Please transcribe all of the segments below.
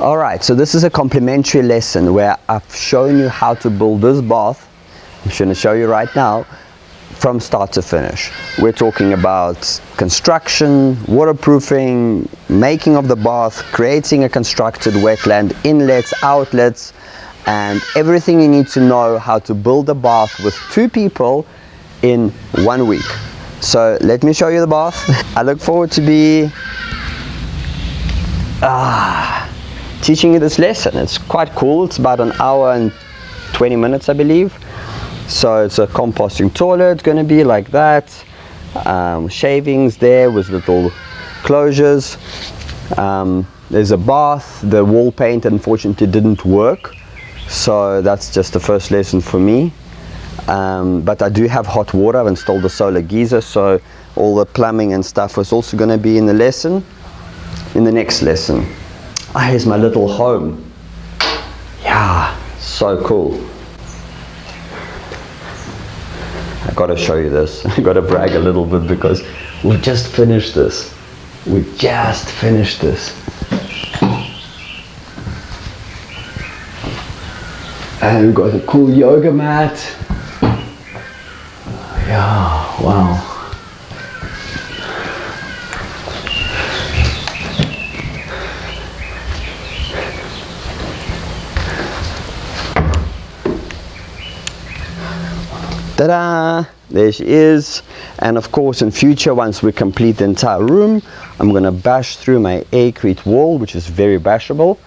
Alright, so this is a complimentary lesson where I've shown you how to build this bath. I'm just going to show you right now from start to finish. We're talking about construction, waterproofing, making of the bath, creating a constructed wetland, inlets, outlets, and everything you need to know how to build a bath with 2 people in 1 week. So let me show you the bath. I look forward to be teaching you this lesson. It's quite cool. It's about an hour and 20 minutes, I believe. So it's a composting toilet, going to be like that. Shavings there with little closures. There's a bath. The wall paint unfortunately didn't work, so that's just the first lesson for me. But I do have hot water. I've installed the solar geyser, so all the plumbing and stuff was also going to be in the lesson, in the next lesson. Here's my little home. Yeah, so cool. I gotta show you this. I gotta brag a little bit because we just finished this. We just finished this. And we've got a cool yoga mat. Yeah, wow. Ta-da! There she is. And of course, in future, once we complete the entire room, I'm going to bash through my aircrete wall, which is very bashable.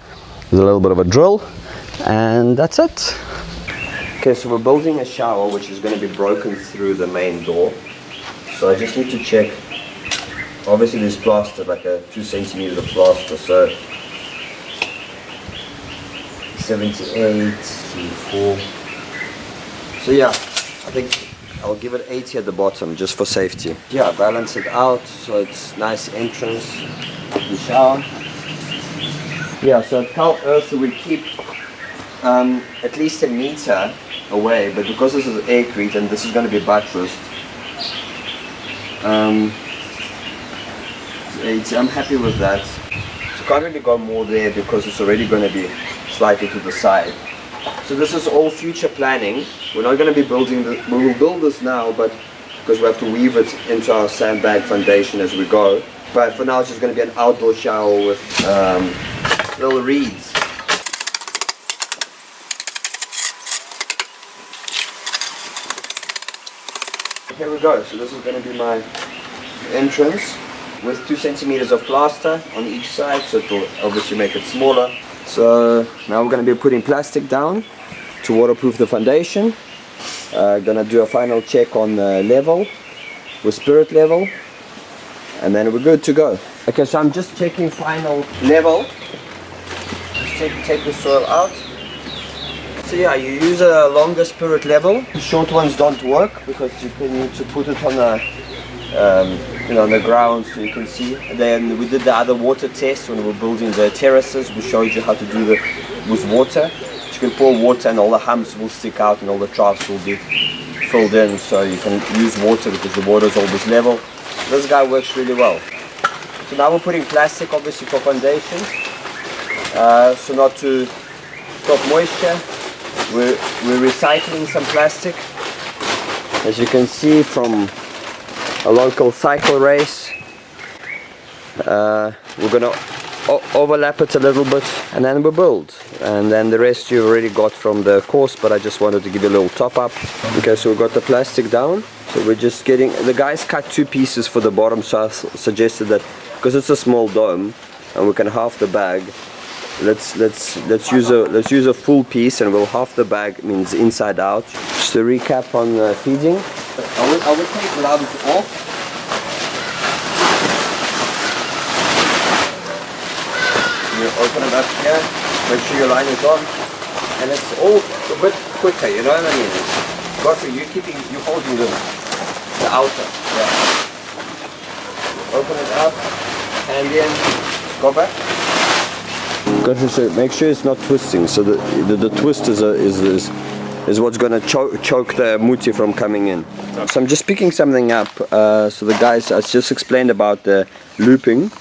There's a little bit of a drill, and that's it. Okay, so we're building a shower which is going to be broken through the main door. So I just need to check. Obviously there's plaster, like a 2 centimeters of plaster, so 78, 4. So yeah, I think I'll give it 80 at the bottom just for safety. Yeah, balance it out so it's nice entrance to the shower. Yeah, so tile earth we keep at least 1 meter away, but because this is aircrete and this is going to be buttressed, I'm happy with that. So can't really go more there because it's already going to be slightly to the side. So this is all future planning. We're not going to be building this, we will build this now, but because we have to weave it into our sandbag foundation as we go. But for now it's just going to be an outdoor shower with little reeds. Here we go. So this is going to be my entrance with 2 centimeters of plaster on each side, so it will obviously make it smaller. So now we're going to be putting plastic down to waterproof the foundation. Gonna do a final check on the level with spirit level, and then we're good to go. Okay, so I'm just checking final level. Just take the soil out. So yeah, you use a longer spirit level. The short ones don't work because you need to put it on on the ground so you can see. And then we did the other water test when we were building the terraces. We showed you how to do with water. You can pour water and all the humps will stick out and all the troughs will be filled in, so you can use water because the water is always level. This guy works really well. So now we're putting plastic obviously for foundation, so not to stop moisture. We're recycling some plastic, as you can see from a local cycle race. We're gonna overlap it a little bit and then we build, and then the rest you already got from the course, but I just wanted to give you a little top up. Okay, so we got the plastic down, so we're just getting, the guys cut 2 pieces for the bottom, so I suggested that because it's a small dome and we can half the bag, let's use a full piece and we'll half the bag, means inside out. Just to recap on feeding, I will take gloves off. You open it up here, make sure your line is on, and it's all a bit quicker, you know what I mean? Godfrey, you're holding the outer, yeah. Open it up, and then go back. Godfrey, so make sure it's not twisting, so the twist is what's going to choke the muti from coming in. So I'm just picking something up, so the guys, I just explained about the looping,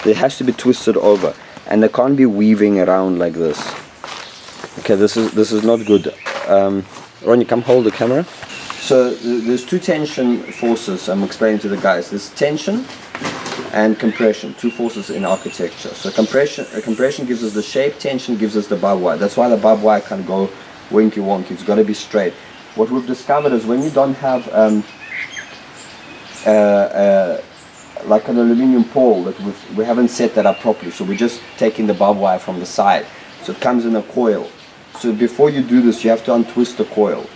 it has to be twisted over. and they can't be weaving around like this. Okay, this is not good. Ron, you come hold the camera. So there's two tension forces I'm explaining to the guys. There's tension and compression, two forces in architecture. So compression gives us the shape, tension gives us the barbed wire. That's why the barbed wire can't go winky wonky, it's got to be straight. What we've discovered is when you don't have like an aluminium pole, that we haven't set that up properly, so we're just taking the barbed wire from the side, so it comes in a coil. So before you do this, you have to untwist the coil.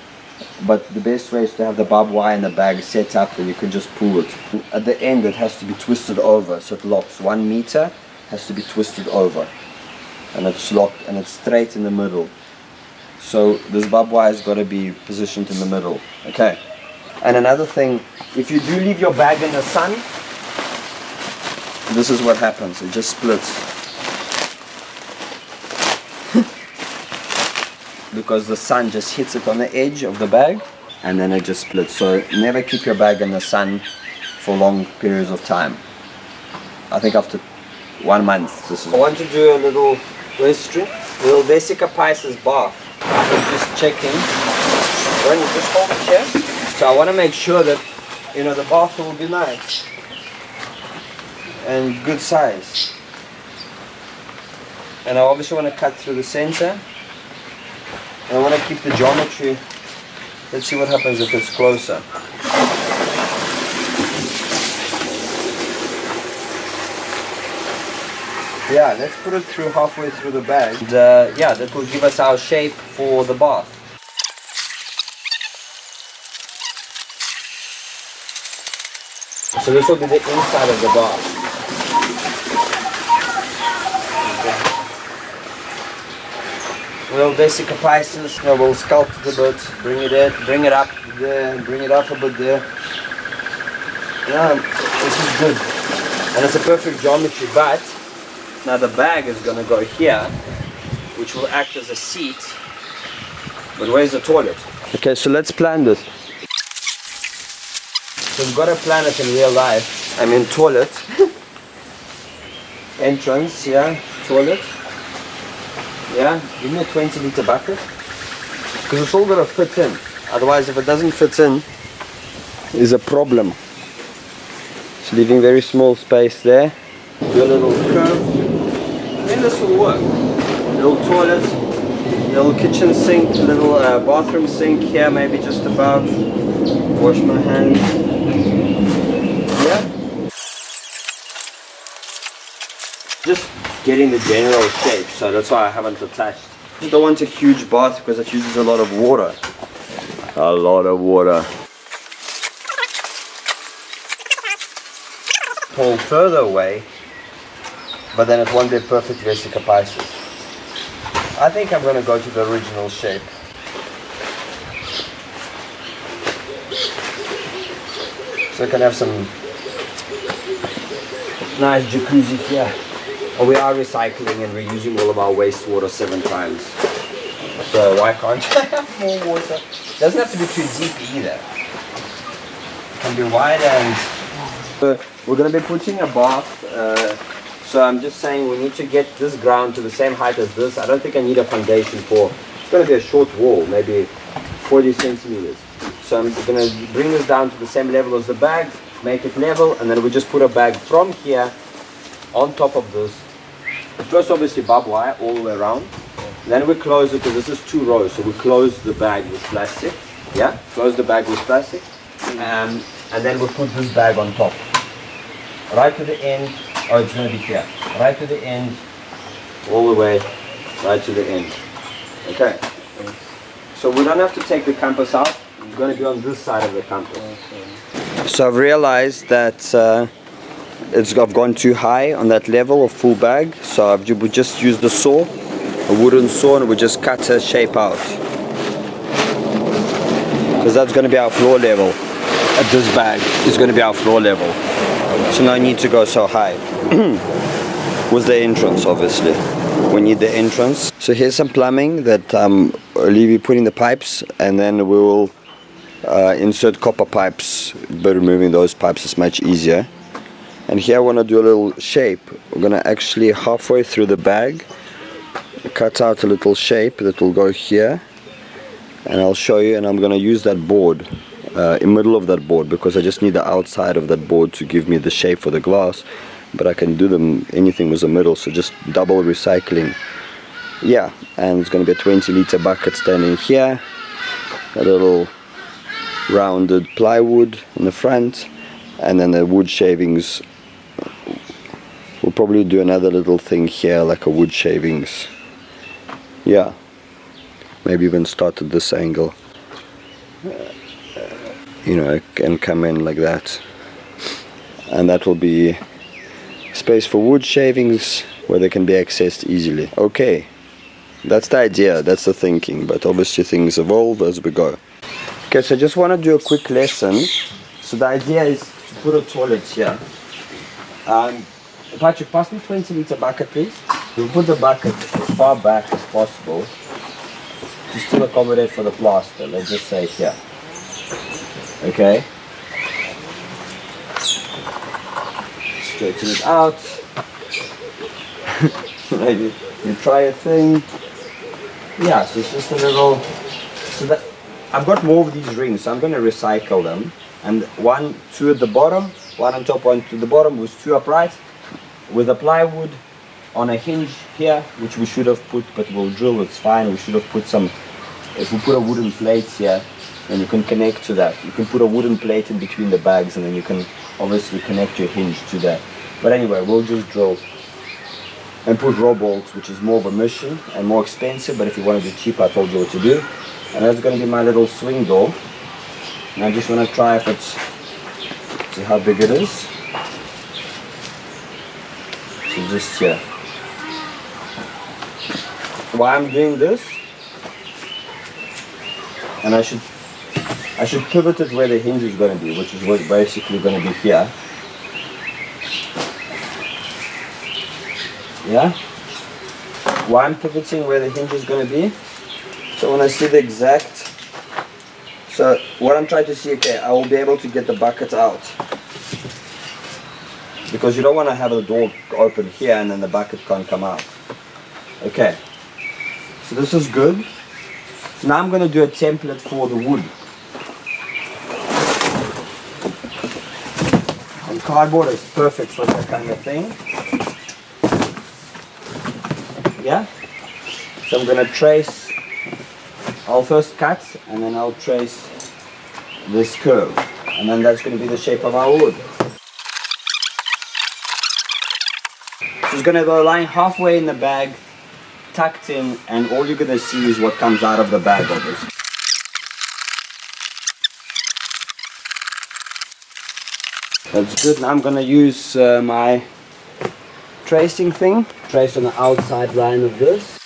But the best way is to have the barbed wire in the bag set up, and you can just pull it. At the end it has to be twisted over, so it locks. 1 meter has to be twisted over, and it's locked, and it's straight in the middle. So this barbed wire has got to be positioned in the middle. Okay. And another thing, if you do leave your bag in the sun, this is what happens, it just splits. Because the sun just hits it on the edge of the bag, and then it just splits. So never keep your bag in the sun for long periods of time. I think after 1 month this is... I want to do a little vestry, a little Vesica Pisces bath. I'm just checking. When you just hold it here. So I want to make sure that, you know, the bath will be nice and good size. And I obviously want to cut through the center. And I want to keep the geometry. Let's see what happens if it's closer. Yeah, let's put it through halfway through the bag. And, yeah, that will give us our shape for the bath. So this will be the inside of the bath. Well, Vesica Pisces, you know, we'll sculpt it a bit, bring it up there, bring it up a bit there. Yeah, this is good. And it's a perfect geometry, but now the bag is going to go here, which will act as a seat. But where's the toilet? Okay, so let's plan this. So we've got to plan it in real life. I mean, toilet, entrance, yeah, toilet. Yeah, give me a 20-liter bucket, because it's all got to fit in. Otherwise, if it doesn't fit in, is a problem. So leaving very small space there. Do a little curve, and then this will work. Little toilet, little kitchen sink, little bathroom sink here, maybe just above. Wash my hands. Yeah. Just getting the general shape, so that's why I haven't attached. I don't want a huge bath because it uses a lot of water. A lot of water. Pull further away, but then it won't be a perfect Vesica Pisces. I think I'm going to go to the original shape. So I can have some nice jacuzzi here. Well, we are recycling and reusing all of our wastewater 7 times. So why can't you have more water? It doesn't have to be too deep either. It can be wide and... we're going to be putting a bath. So I'm just saying we need to get this ground to the same height as this. I don't think I need a foundation for... It's going to be a short wall, maybe 40 centimeters. So I'm going to bring this down to the same level as the bag, make it level, and then we just put a bag from here on top of this. First, obviously barbed wire all the way around. Then we close it, because this is 2 rows, so we close the bag with plastic. Yeah, close the bag with plastic. And then we put this bag on top. Right to the end. Oh, it's going to be here. Right to the end, all the way, right to the end. Okay. So we don't have to take the compass out. It's going to be on this side of the compass. So I've realized that I've gone too high on that level of full bag, so we just use the saw, a wooden saw, and we just cut a shape out, because that's going to be our floor level. At this bag is going to be our floor level, so no need to go so high. With the entrance, obviously we need the entrance. So here's some plumbing that I'll leave you putting the pipes, and then we will insert copper pipes, but removing those pipes is much easier. And here I want to do a little shape. We're going to actually halfway through the bag cut out a little shape that will go here, and I'll show you. And I'm going to use that board in the middle of that board, because I just need the outside of that board to give me the shape for the glass, but I can do anything with the middle, so just double recycling. Yeah, and it's going to be a 20-liter bucket standing here, a little rounded plywood in the front, and then the wood shavings. We'll probably do another little thing here, like a wood shavings. Yeah, maybe even start at this angle, you know, and come in like that, and that will be space for wood shavings where they can be accessed easily. Okay, that's the idea, that's the thinking, but obviously things evolve as we go. Okay, so I just want to do a quick lesson. So the idea is to put a toilet here. Patrick, pass me 20-liter bucket, please. We'll put the bucket as far back as possible to still accommodate for the plaster. Let's just say here. Okay. Straighten it out. Maybe you try a thing. Yeah, so it's just a little. So that I've got more of these rings, so I'm going to recycle them. And two at the bottom, one on top, one to the bottom, with two upright, with a plywood on a hinge here, which we should have put, but we'll drill, it's fine. We should have put some. If we put a wooden plate here, then you can connect to that. You can put a wooden plate in between the bags, and then you can obviously connect your hinge to that. But anyway, we'll just drill and put raw bolts, which is more of a mission and more expensive, but if you want to do cheap, I told you what to do. And that's going to be my little swing door. And I just want to try if it's, see how big it is. So just here. Why I'm doing this, and I should pivot it where the hinge is going to be, which is what's basically going to be here. Yeah? Why I'm pivoting where the hinge is going to be. So when I see the exact, so what I'm trying to see, okay, I will be able to get the bucket out, because you don't want to have the door open here and then the bucket can't come out. Okay, so this is good. So now I'm going to do a template for the wood. And cardboard is perfect for that kind of thing. Yeah? So I'm going to trace, I'll first cut and then I'll trace this curve. And then that's going to be the shape of our wood. So it's going to go lying halfway in the bag, tucked in, and all you're going to see is what comes out of the bag of this. That's good. Now I'm going to use my tracing thing, trace on the outside line of this.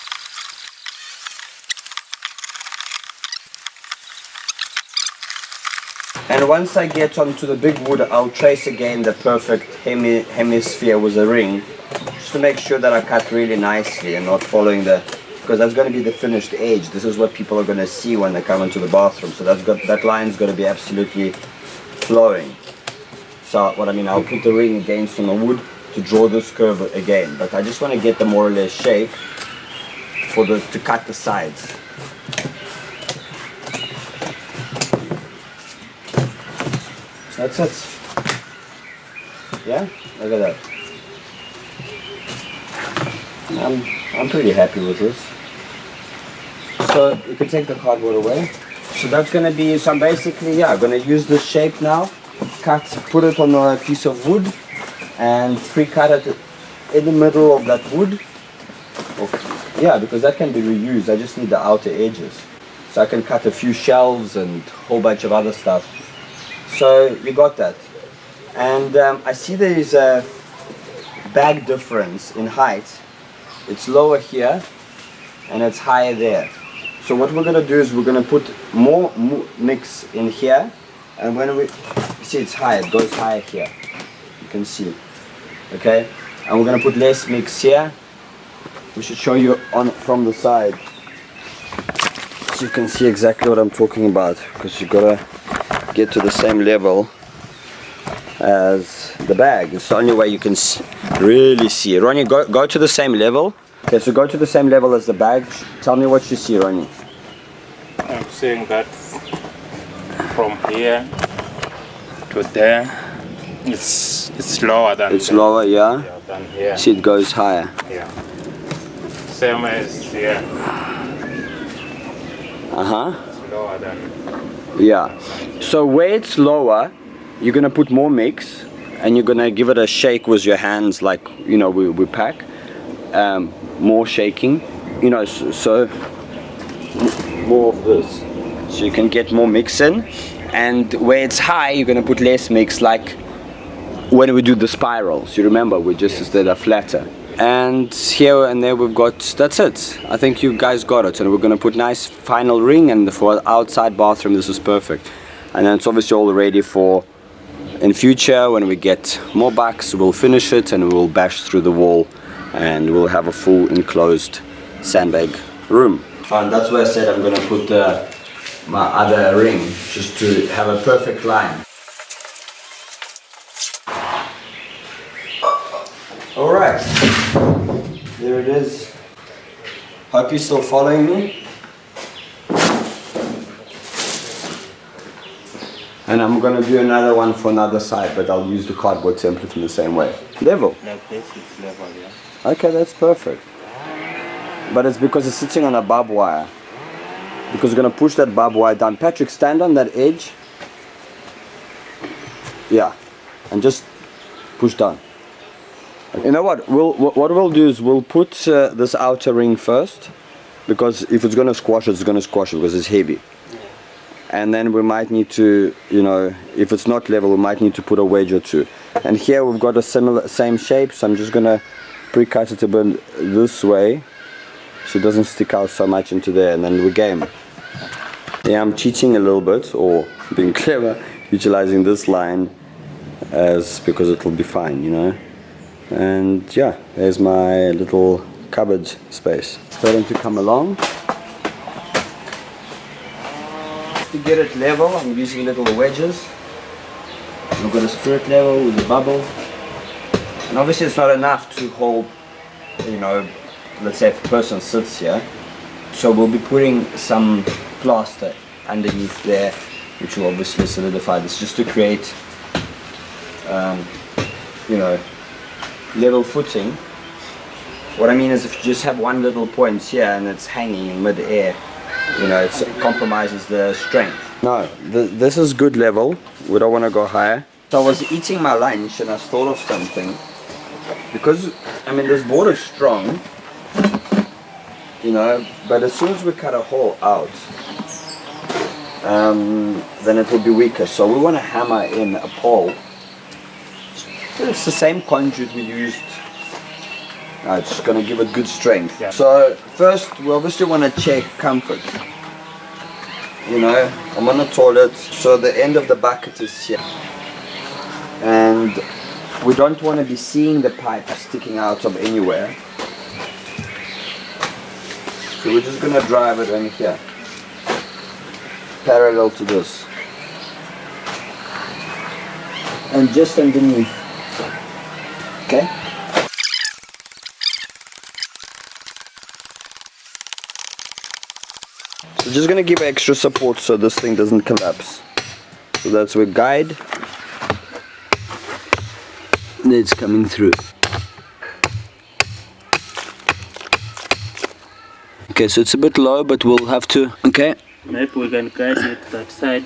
And once I get onto the big wood, I'll trace again the perfect hemisphere with a ring, just to make sure that I cut really nicely and not following because that's going to be the finished edge. This is what people are going to see when they come into the bathroom. So that line's going to be absolutely flowing. So what I mean, I'll put the ring against on the wood to draw this curve again, but I just want to get the more or less shape to cut the sides. That's it. Yeah, look at that. I'm pretty happy with this. So you can take the cardboard away. So that's gonna be, so I'm basically, yeah, gonna use this shape now, put it on a piece of wood and pre-cut it in the middle of that wood. Yeah, because that can be reused. I just need the outer edges. So I can cut a few shelves and a whole bunch of other stuff. So you got that. And I see there is a bag difference in height. It's lower here and it's higher there. So what we're going to do is we're going to put more mix in here, and when we see it's higher, it goes higher here. You can see. Okay? And we're going to put less mix here. We should show you from the side, so you can see exactly what I'm talking about, because you've got to get to the same level as the bag. It's the only way you can really see it. Ronnie, go to the same level. Okay, so go to the same level as the bag. Tell me what you see, Ronnie. I'm seeing that from here to there, it's lower than. It's lower, yeah. Yeah, than here. See, it goes higher. Yeah. Same as here. It's lower than. Yeah. So where it's lower, you're gonna put more mix, and you're gonna give it a shake with your hands, like you know we pack. More shaking, you know, so more of this, so you can get more mix in. And where it's high, you're gonna put less mix, like when we do the spirals. You remember, we just did a flatter. And here and there we've got, that's it. I think you guys got it. And we're gonna put nice final ring, and for outside bathroom this is perfect. And then it's obviously all ready for in future when we get more bucks. We'll finish it and we'll bash through the wall, and we'll have a full enclosed sandbag room. And that's where I said I'm gonna put my other ring, just to have a perfect line. Alright, there it is. Hope you're still following me. And I'm gonna do another one for another side, but I'll use the cardboard template in the same way. Level. Like this, it's level, yeah. Okay, that's perfect. But it's because it's sitting on a barbed wire. Because we're gonna push that barbed wire down. Patrick, stand on that edge. Yeah, and just push down. You know what? What we'll do is we'll put this outer ring first, because if it's gonna squash it, it's gonna squash it because it's heavy. And then we might need to, you know, if it's not level, we might need to put a wedge or two. And here we've got a same shape, so I'm just gonna pre-cut it a bit this way, so it doesn't stick out so much into there, and then we're game. Yeah, I'm cheating a little bit, or being clever, utilizing this line as because it'll be fine, you know. And yeah, there's my little cupboard space. Starting to come along. To get it level, I'm using little wedges. I've got a spirit level with a bubble. And obviously it's not enough to hold, you know, let's say if a person sits here. So we'll be putting some plaster underneath there, which will obviously solidify this, just to create, you know, level footing. What I mean is, if you just have one little point here and it's hanging in mid-air, you know, it compromises the strength. No, this is good level. We don't want to go higher. So I was eating my lunch and I thought of something. Because, I mean, this board is strong, you know, but as soon as we cut a hole out, then it will be weaker. So we want to hammer in a pole. It's the same conduit we used. It's going to give it good strength. Yeah. So first we obviously want to check comfort. You know, I'm on the toilet, so the end of the bucket is here. And we don't want to be seeing the pipe sticking out of anywhere. So we're just going to drive it in here, parallel to this. And just underneath. Okay? We're just gonna give extra support so this thing doesn't collapse. So that's where guide. It's coming through. Okay, so it's a bit low, but we'll have to. Okay. Maybe we can guide it that side.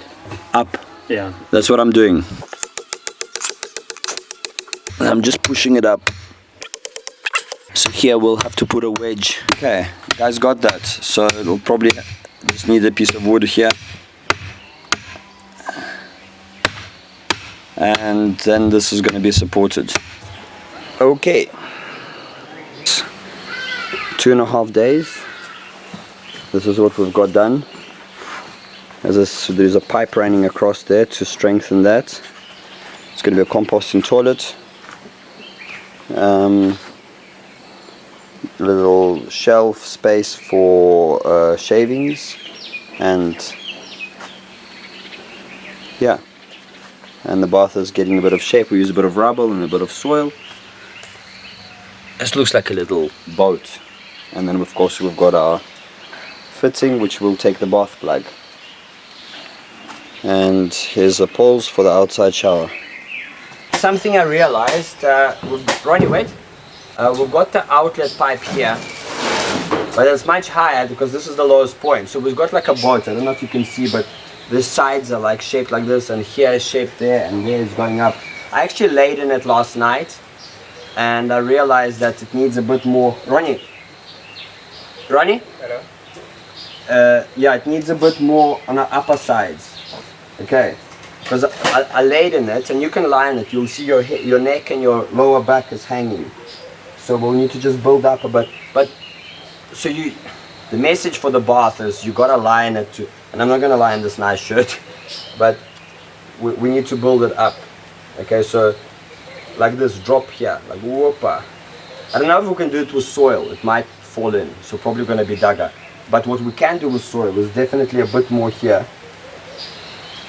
Up. Yeah. That's what I'm doing. I'm just pushing it up. So here we'll have to put a wedge. Okay, you guys got that. So it'll probably just need a piece of wood here. And then this is going to be supported. Okay. 2.5 days. This is what we've got done. There's a pipe running across there to strengthen that. It's going to be a composting toilet. Little shelf space for shavings, and yeah, and the bath is getting a bit of shape. We use a bit of rubble and a bit of soil. This looks like a little boat. And then of course we've got our fitting, which will take the bath plug. And here's the poles for the outside shower. Something I realized, Ronnie, wait. We've got the outlet pipe here, but it's much higher because this is the lowest point. So we've got like a boat. I don't know if you can see, but the sides are like shaped like this, and here is shaped there, and there is going up. I actually laid in it last night, and I realized that it needs a bit more. Ronnie? Hello? Yeah, it needs a bit more on the upper sides. Okay, because I laid in it, and you can lie in it. You'll see your neck and your lower back is hanging. So we'll need to just build up a bit. But so the message for the bath is you gotta lie in it too. And I'm not gonna lie in this nice shirt, but we need to build it up. Okay, so like this, drop here, like whoopa. I don't know if we can do it with soil. It might fall in, so probably gonna be dagger. But what we can do with soil is definitely a bit more here,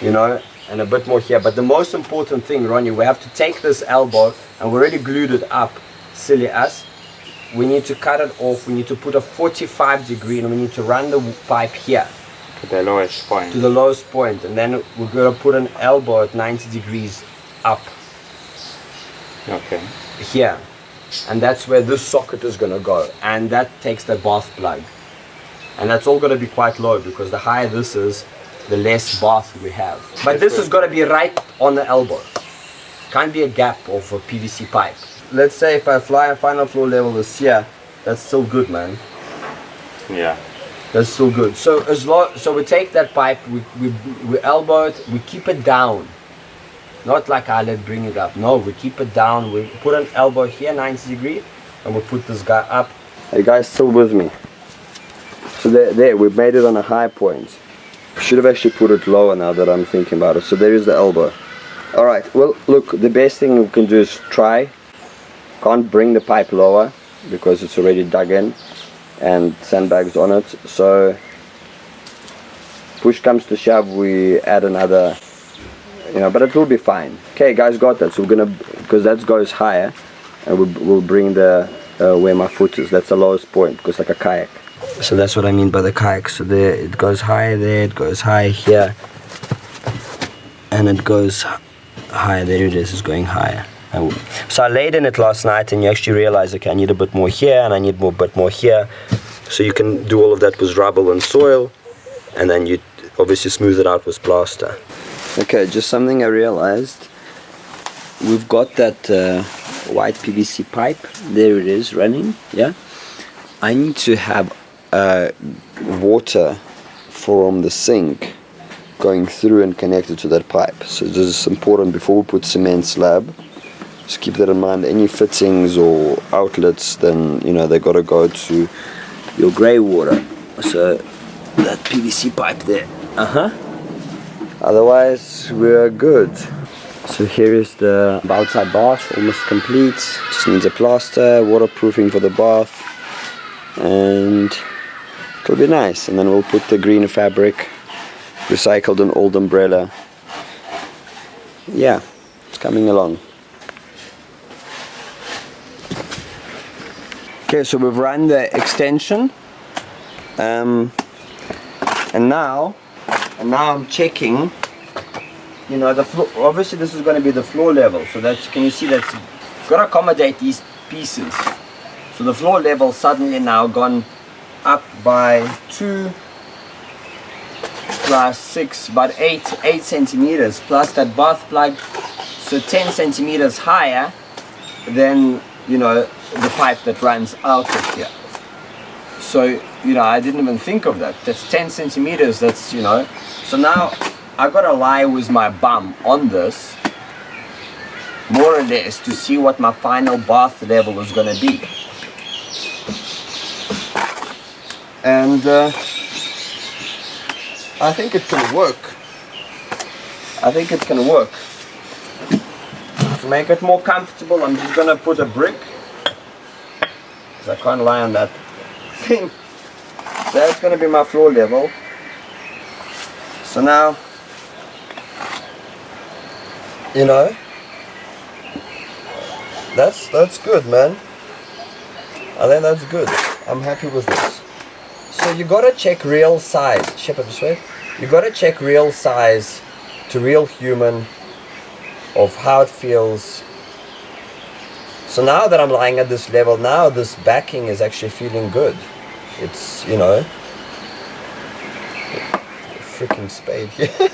you know, and a bit more here. But the most important thing, Ronnie, we have to take this elbow, and we already glued it up. Silly us. We need to cut it off. We need to put a 45 degree, and we need to run the pipe here To the lowest point. to the lowest point, and then we're gonna put an elbow at 90 degrees up Okay. here, and that's where this socket is gonna go, and that takes the bath plug, and that's all gonna be quite low because the higher this is, the less bath we have. But this is gonna be right on the elbow. Can't be a gap of a PVC pipe. Let's say if I fly a final floor level is here, that's still good, man. Yeah. That's still good. So so we take that pipe, we elbow it, we keep it down. Not like let's bring it up. No, we keep it down. We put an elbow here, 90 degree, and we put this guy up. Are you guys still with me? So there, we've made it on a high point. Should have actually put it lower now that I'm thinking about it. So there is the elbow. Alright, well look, the best thing we can do is try. Can't bring the pipe lower because it's already dug in and sandbags on it. So push comes to shove, we add another, you know, but it will be fine. Okay, guys, got that. So we're gonna, because that goes higher, and we'll bring the where my foot is. That's the lowest point because like a kayak. So that's what I mean by the kayak. So there, it goes higher there, it goes high here, and it goes higher. There it is. It's going higher. So I laid in it last night, and you actually realize, okay, I need a bit more here, and I need bit more here. So you can do all of that with rubble and soil, and then you obviously smooth it out with plaster. Okay, just something I realized. We've got that white PVC pipe. There it is, running. Yeah. I need to have water from the sink going through and connected to that pipe. So this is important before we put cement slab. Just keep that in mind. Any fittings or outlets, then you know they got to go to your grey water. So that PVC pipe there. Otherwise we're good. So here is the outside bath, almost complete. Just needs a plaster, waterproofing for the bath, and it'll be nice. And then we'll put the green fabric, recycled an old umbrella. Yeah, it's coming along. Okay, so we've run the extension, and now I'm checking. You know, the floor. Obviously, this is going to be the floor level. So that's, can you see that's got to accommodate these pieces. So the floor level suddenly now gone up by 2 plus 6, about 8 centimeters plus that bath plug. So 10 centimeters higher than, you know, the pipe that runs out of here. So, you know, I didn't even think of that. That's 10 centimeters. That's, you know, so now I've got to lie with my bum on this, more or less, to see what my final bath level is going to be. And I think it can work. I think it can work. To make it more comfortable, I'm just going to put a brick, because I can't lie on that thing. So that's going to be my floor level. So now you know, that's good, man. I think that's good. I'm happy with this. So you gotta check real size. Shepherd, this way. You gotta check real size to real human of how it feels. So now that I'm lying at this level, now this backing is actually feeling good. It's, you know, freaking spade here.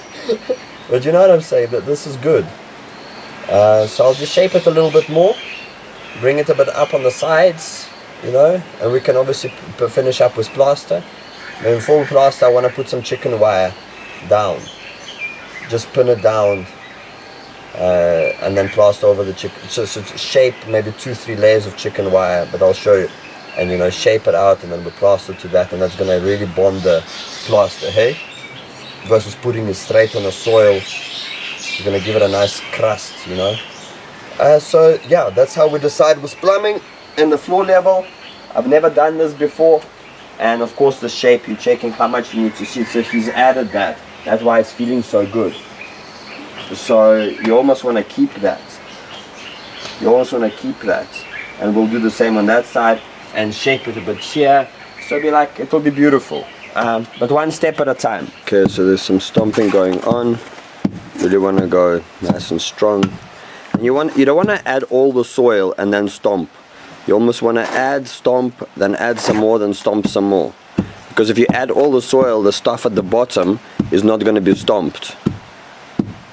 But you know what I'm saying, that this is good. So I'll just shape it a little bit more, bring it a bit up on the sides, you know, and we can obviously finish up with plaster. And in full plaster I want to put some chicken wire down, just pin it down, and then plaster over the chicken, so shape maybe 2-3 layers of chicken wire, but I'll show you, and you know, shape it out and then we plaster to that, and that's going to really bond the plaster, hey, versus putting it straight on the soil. You're going to give it a nice crust, you know. So yeah, that's how we decide with plumbing and the floor level. I've never done this before, and of course the shape, you're checking how much you need to see. So he's added that, that's why it's feeling so good. So you almost want to keep that. You almost want to keep that, and we'll do the same on that side and shape it a bit here. So it'll be like, it will be beautiful, but one step at a time. Okay, so there's some stomping going on. Really want to go nice and strong. And you don't want to add all the soil and then stomp. You almost want to add, stomp, then add some more, then stomp some more. Because if you add all the soil, the stuff at the bottom is not going to be stomped.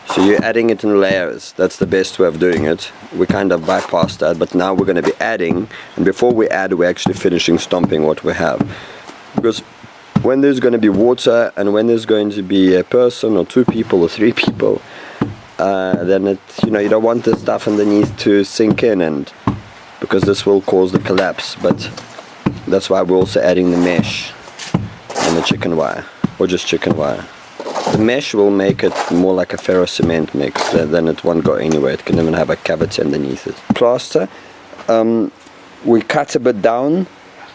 So you're adding it in layers. That's the best way of doing it. We kind of bypassed that, but now we're going to be adding, and before we add, we're actually finishing stomping what we have. Because when there's going to be water, and when there's going to be a person or 2 people or 3 people, then it, you know, you don't want the stuff underneath to sink in, and because this will cause the collapse. But that's why we're also adding the mesh and the chicken wire, or just chicken wire. The mesh will make it more like a ferro cement mix, then it won't go anywhere. It can even have a cavity underneath it. Plaster, we cut a bit down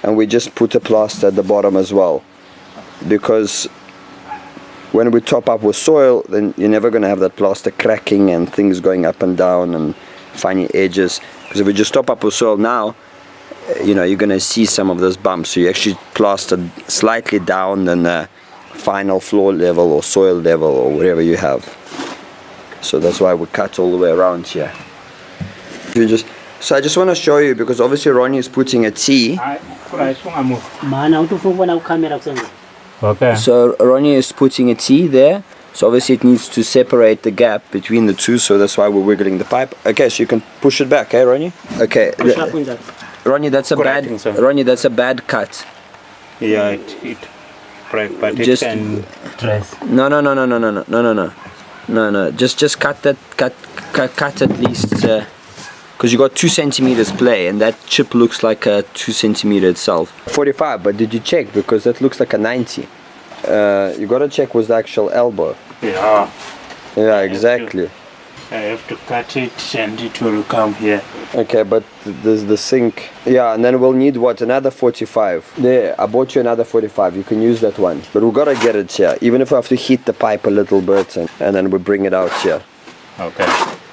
and we just put a plaster at the bottom as well, because when we top up with soil, then you're never going to have that plaster cracking and things going up and down and funny edges. Because if we just top up with soil now, you know, you're going to see some of those bumps. So you actually plaster slightly down than the final floor level or soil level or whatever you have. So that's why we cut all the way around here. So I just want to show you, because obviously Ronnie is putting a T. Okay. So Ronnie is putting a T there. So obviously it needs to separate the gap between the two, so that's why we're wiggling the pipe. Okay, so you can push it back, eh, Ronnie? Okay. Ronnie, that's a bad cut. Yeah, but just, it can trace. No. Just cut that. Cut at least, because you got 2 centimeters play, and that chip looks like a 2 centimeter itself. 45, but did you check? Because that looks like a 90. You gotta check with the actual elbow. Yeah. Yeah, exactly. I have to cut it and it will come here. Okay, but there's the sink. Yeah, and then we'll need what? Another 45. There, I bought you another 45. You can use that one. But we gotta get it here. Even if we have to heat the pipe a little bit, and then we bring it out here. Okay.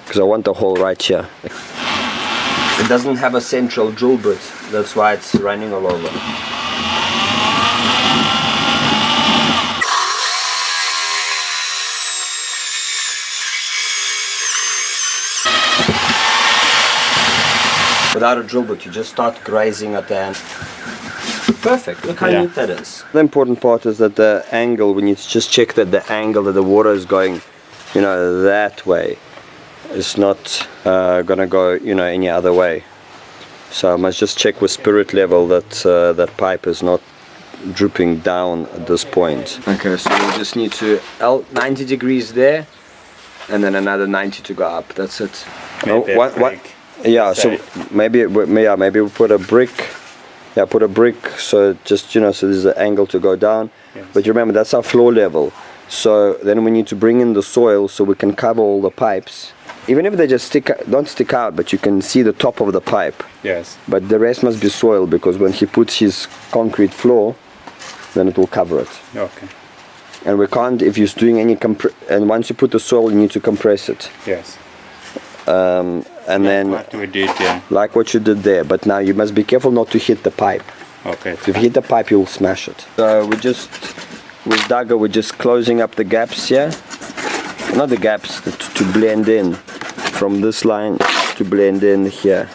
Because I want the hole right here. It doesn't have a central drill bit. That's why it's running all over. Without a drill bit, you just start grazing at the end. Perfect, look how neat that is. The important part is that the angle, we need to just check that the angle that the water is going, you know, that way. It's not gonna go, you know, any other way. So I must just check with spirit level that that pipe is not drooping down at this point. Okay, so we just need to 90 degrees there, and then another 90 to go up. That's it. Maybe yeah, so maybe we put a brick. Yeah, put a brick, so just, you know, so there's an angle to go down. Yes. But you remember, that's our floor level. So then we need to bring in the soil so we can cover all the pipes. Even if they just don't stick out, but you can see the top of the pipe. Yes. But the rest must be soil, because when he puts his concrete floor, then it will cover it. Okay. And we can't, if you're doing any and once you put the soil, you need to compress it. Yes. and then what we did, yeah. like what you did there. But now you must be careful not to hit the pipe. Okay. If you hit the pipe, you'll smash it. So with Dagger, we're just closing up the gaps here. Not the gaps, to blend in. From this line to blend in here.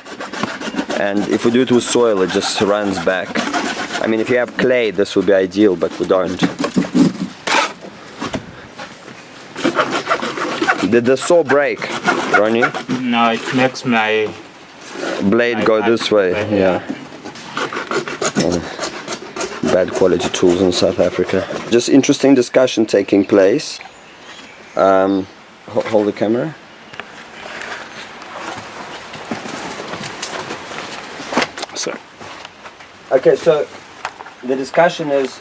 And if we do it with soil, it just runs back. I mean, if you have clay, this would be ideal, but we don't. Did the saw break, Ronnie? No, it makes my Blade go this way, yeah. Bad quality tools in South Africa. Just interesting discussion taking place. Hold the camera. So. Okay, so the discussion is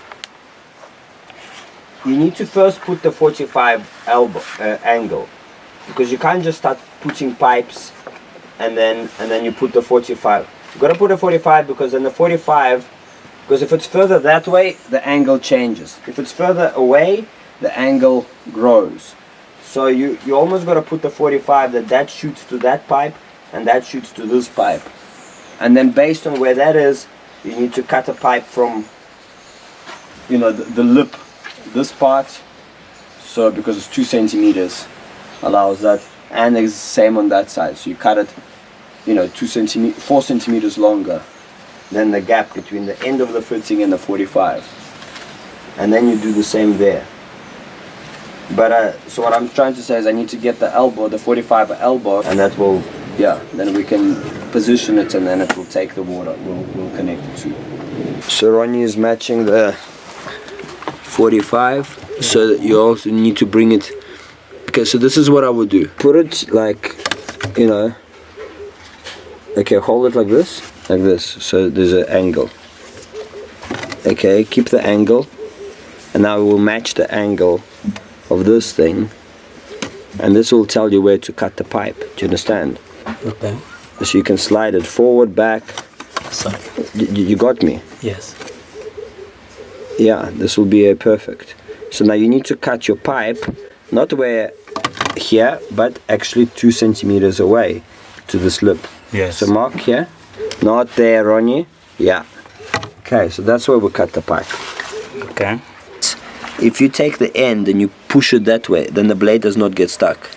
you need to first put the 45 angle, because you can't just start putting pipes and then you put the 45. You gotta put a 45 because then the 45, because if it's further that way, the angle changes. If it's further away, the angle grows. So you almost gotta put the 45 that shoots to that pipe and that shoots to this pipe. And then based on where that is, you need to cut a pipe from, you know, the lip, this part. So because it's 2 centimeters, allows that, and it's the same on that side. So you cut it, you know, 4 centimeters longer than the gap between the end of the fitting and the 45. And then you do the same there. But so what I'm trying to say is I need to get the elbow, the 45 elbow, and that will, yeah, then we can position it and then it will take the water, we'll connect it to. So Ronnie is matching the 45, so that you also need to bring it. Okay, so this is what I would do. Put it like, you know, okay, hold it like this, so there's an angle. Okay, keep the angle, and now we will match the angle of this thing, and this will tell you where to cut the pipe. Do you understand? Okay. So you can slide it forward, back. Sorry. You got me? Yes. Yeah, this will be perfect. So now you need to cut your pipe, not where here, but actually 2 centimeters away to this lip. Yes. So mark here, not there, Ronnie. Yeah. Okay, so that's where we cut the pipe. Okay. If you take the end and you push it that way, then the blade does not get stuck.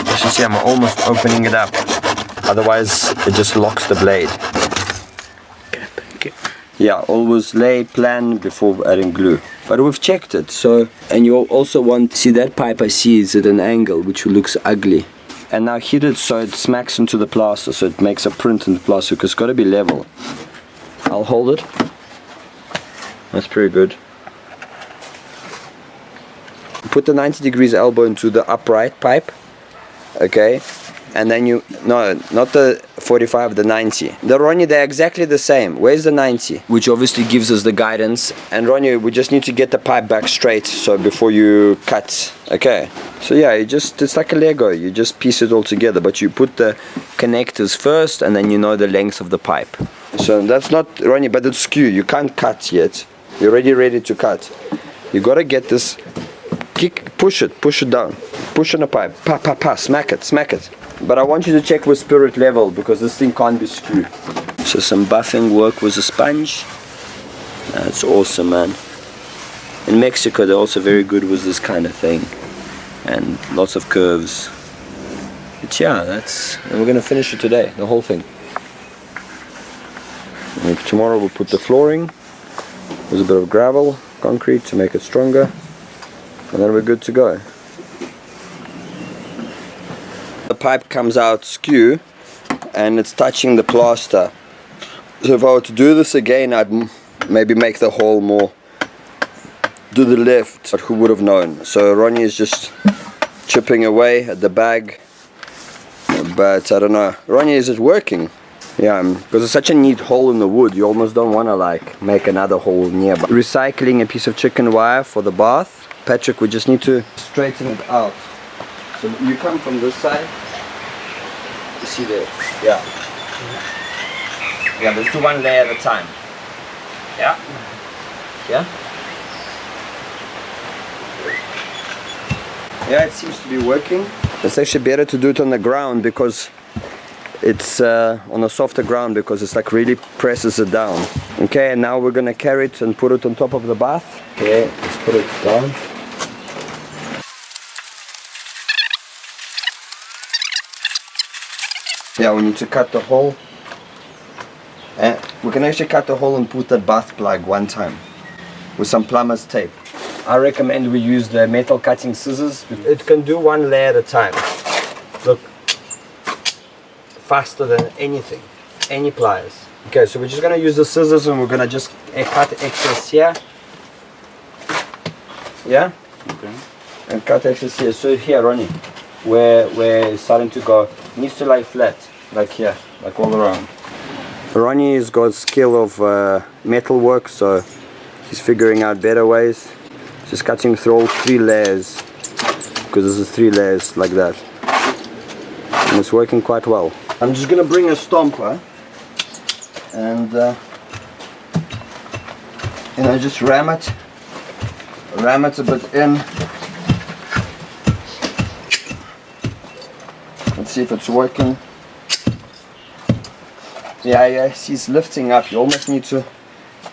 As you see, I'm almost opening it up. Otherwise, it just locks the blade. Okay, thank you. Yeah, always lay plan before adding glue. But we've checked it, so, and you also want, see that pipe I see is at an angle, which looks ugly. And now hit it so it smacks into the plaster, so it makes a print in the plaster, because it's got to be level. I'll hold it. That's pretty good. Put the 90 degrees elbow into the upright pipe, okay? And then you, no, not the 45, the 90. The Ronnie, they're exactly the same. Where's the 90? Which obviously gives us the guidance. And Ronnie, we just need to get the pipe back straight, so before you cut, okay? So yeah, it's like a Lego, you just piece it all together, but you put the connectors first, and then you know the length of the pipe. So that's not, Ronnie, but it's skew, you can't cut yet. You're already ready to cut. You gotta get this, push it down. Push on a pipe, smack it. But I want you to check with spirit level, because this thing can't be screwed. So some buffing work with a sponge. That's awesome, man. In Mexico, they're also very good with this kind of thing. And lots of curves. But yeah, and we're gonna finish it today, the whole thing. And tomorrow we'll put the flooring. There's a bit of gravel, concrete to make it stronger. And then we're good to go. The pipe comes out skew and it's touching the plaster. So if I were to do this again, I'd maybe make the hole more, do the left, but who would have known? So Ronnie is just chipping away at the bag, but I don't know. Ronnie, is it working? Yeah, because it's such a neat hole in the wood, you almost don't want to like make another hole nearby. Recycling a piece of chicken wire for the bath. Patrick, we just need to straighten it out. So you come from this side, you see there, yeah. Yeah, let's do one layer at a time. Yeah? Yeah? Yeah, it seems to be working. It's actually better to do it on the ground because it's on a softer ground, because it's like really presses it down. Okay, and now we're gonna carry it and put it on top of the bath. Okay, let's put it down. Yeah, we need to cut the hole. And we can actually cut the hole and put the bath plug one time with some plumber's tape. I recommend we use the metal cutting scissors. It can do one layer at a time. Look, faster than anything, any pliers. Okay, so we're just gonna use the scissors and we're gonna just cut excess here. Yeah? Okay. And cut excess here. So here, Ronnie, where it's starting to go, it needs to lie flat, like here, like all around. Ronnie has got skill of metal work, so he's figuring out better ways. Just cutting through all 3 layers, because this is 3 layers like that, and it's working quite well. I'm just gonna bring a stomper and you know, just ram it a bit in. Let's see if it's working. Yeah, he's lifting up. You almost need to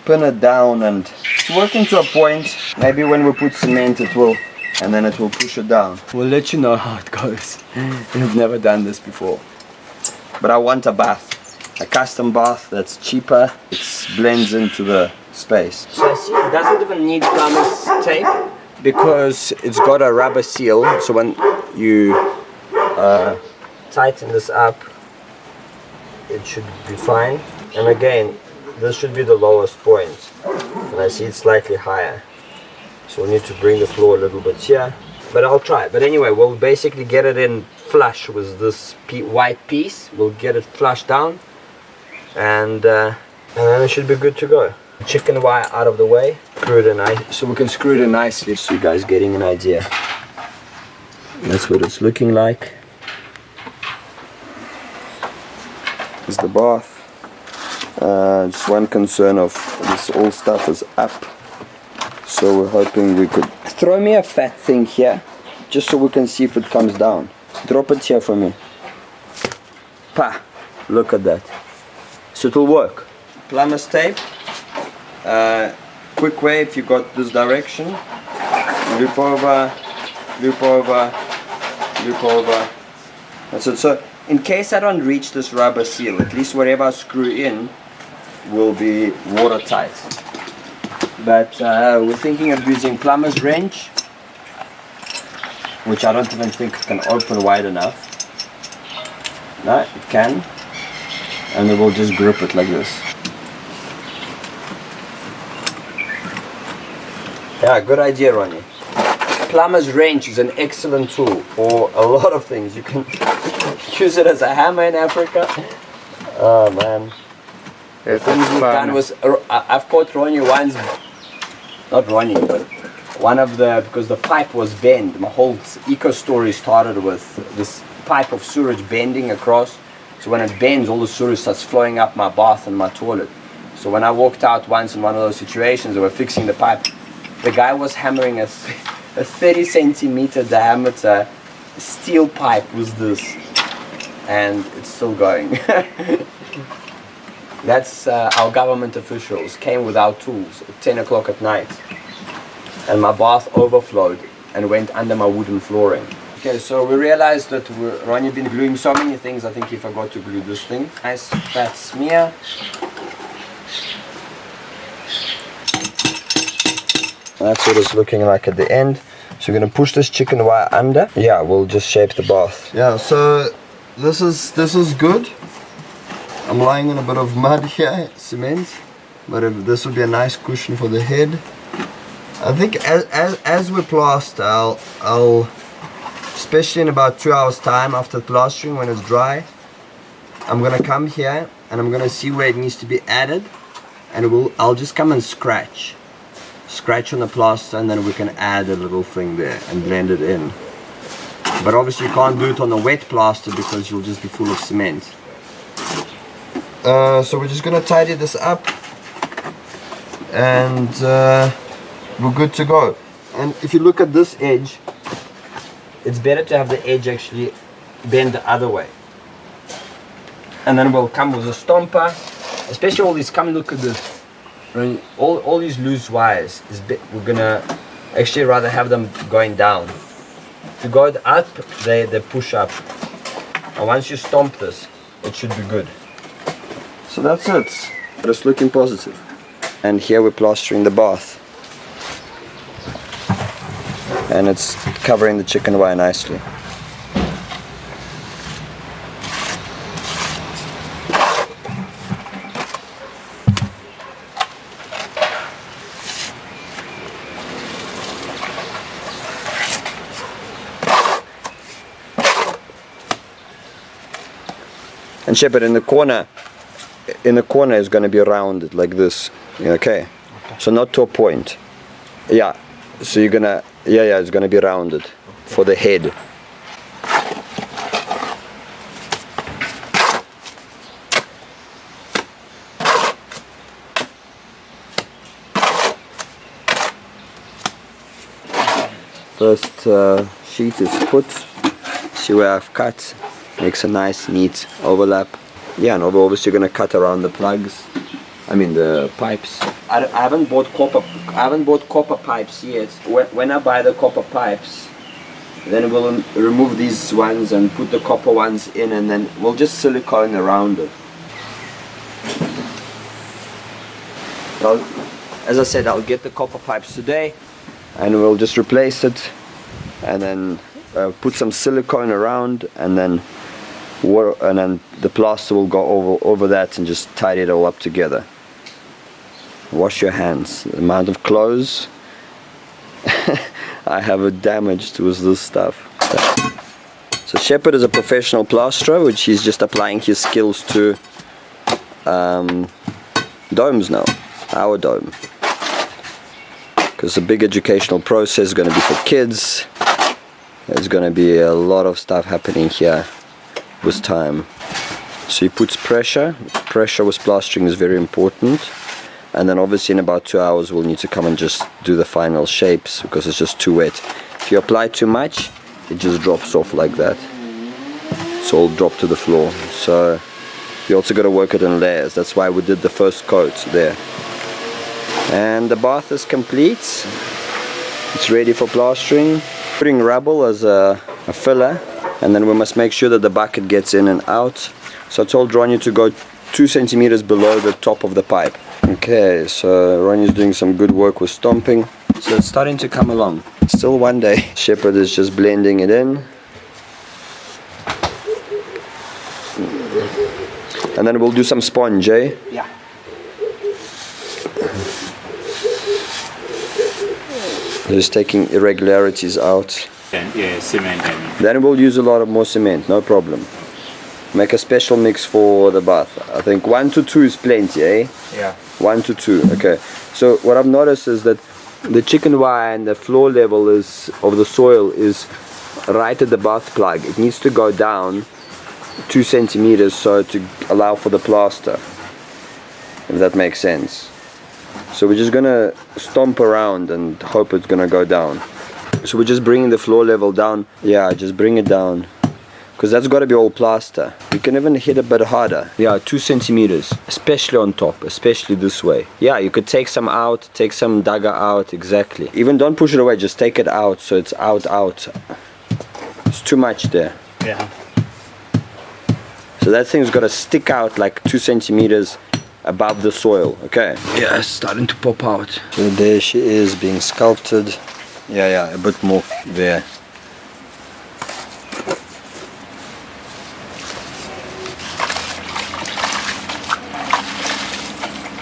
pin it down, and it's working to a point. Maybe when we put cement it will, and then it will push it down. We'll let you know how it goes. We've never done this before. But I want a bath, a custom bath that's cheaper. It blends into the space. So I see it doesn't even need plumber's tape because it's got a rubber seal. So when you tighten this up, it should be fine. And again, this should be the lowest point, and I see it's slightly higher, so we need to bring the floor a little bit here, but I'll try. But anyway, we'll basically get it in flush with this white piece. We'll get it flush down, and then it should be good to go. Chicken wire out of the way, screw it in so we can screw it in nicely, so you guys getting an idea. That's what it's looking like. Is the bath. Just one concern of this all stuff is up, so we're hoping we could throw me a fat thing here just so we can see if it comes down. Drop it here for me. Pa! Look at that. So it'll work. Plumber's tape. Quick way if you got this direction. Loop over, loop over, loop over. That's it. So in case I don't reach this rubber seal, at least whatever I screw in will be watertight. But we're thinking of using plumber's wrench, which I don't even think can open wide enough. No, it can. And then we'll just grip it like this. Yeah, good idea, Ronnie. Plumber's wrench is an excellent tool for a lot of things. You can use it as a hammer in Africa. Oh man. The things we've done was, I've caught Ronnie once, not Ronnie, but one of the, because the pipe was bent. My whole eco story started with this pipe of sewage bending across. So when it bends, all the sewage starts flowing up my bath and my toilet. So when I walked out once in one of those situations, they were fixing the pipe. The guy was hammering a 30 centimeter diameter steel pipe with this, and it's still going. That's our government officials came without tools at 10 o'clock at night, and my bath overflowed and went under my wooden flooring. Okay, so we realized that Ronnie been gluing so many things. I think he forgot to glue this thing. Nice fat smear. That's what it's looking like at the end. So we're gonna push this chicken wire under. Yeah, we'll just shape the bath. Yeah, so this is good. I'm lying in a bit of mud here, cement, but this would be a nice cushion for the head. I think as we plaster, I'll especially in about 2 hours time after plastering, when it's dry, I'm gonna come here and I'm gonna see where it needs to be added, and I'll just come and scratch on the plaster, and then we can add a little thing there and blend it in. But obviously you can't do it on the wet plaster because you'll just be full of cement. So we're just gonna tidy this up, and we're good to go. And if you look at this edge, it's better to have the edge actually bend the other way. And then we'll come with a stomper, especially all these, come look at this. All these loose wires, we're gonna actually rather have them going down. To go up, they push up. And once you stomp this, it should be good. So that's it. Just looking positive. And here we're plastering the bath. And it's covering the chicken wire nicely. And Shepherd, in the corner is going to be rounded like this. Okay. So not to a point. Yeah. So you're gonna, yeah, it's gonna be rounded for the head. First sheet is put. See where I've cut. Makes a nice, neat overlap. Yeah, and obviously you're gonna cut around the plugs. I mean the pipes. I haven't bought copper pipes yet. When I buy the copper pipes, then we'll remove these ones and put the copper ones in, and then we'll just silicone around it. As I said, I'll get the copper pipes today, and we'll just replace it, and then put some silicone around, and then the plaster will go over that and just tidy it all up together. Wash your hands. The amount of clothes I have it damaged with this stuff. So Shepherd is a professional plasterer, which he's just applying his skills to domes now. Our dome. Because the big educational process is going to be for kids. There's going to be a lot of stuff happening here with time. So he puts pressure. Pressure with plastering is very important. And then obviously in about 2 hours we'll need to come and just do the final shapes because it's just too wet. If you apply too much, it just drops off like that. It's all dropped to the floor. So you also got to work it in layers. That's why we did the first coat there. And the bath is complete. It's ready for plastering. Putting rubble as a filler, and then we must make sure that the bucket gets in and out. So I told Ronnie to go 2 centimeters below the top of the pipe. Okay, so Ronnie's doing some good work with stomping. So it's starting to come along. Still one day. Shepherd is just blending it in. And then we'll do some sponge, eh? Yeah. Just taking irregularities out. And, yeah, cement. Then we'll use a lot of more cement, no problem. Make a special mix for the bath. I think 1 to 2 is plenty, eh? Yeah. 1 to 2, okay. So what I've noticed is that the chicken wire and the floor level of the soil is right at the bath plug. It needs to go down 2 centimeters so to allow for the plaster, if that makes sense. So we're just gonna stomp around and hope it's gonna go down. So we're just bringing the floor level down. Yeah, just bring it down, because that's got to be all plaster. You can even hit a bit harder. Yeah, 2 centimeters, especially on top, especially this way. Yeah, you could take some out, take some dagger out, exactly. Even don't push it away, just take it out so it's out. It's too much there. Yeah. So that thing's got to stick out like 2 centimeters above the soil. Okay. Yeah, it's starting to pop out. So there she is being sculpted. Yeah, a bit more there.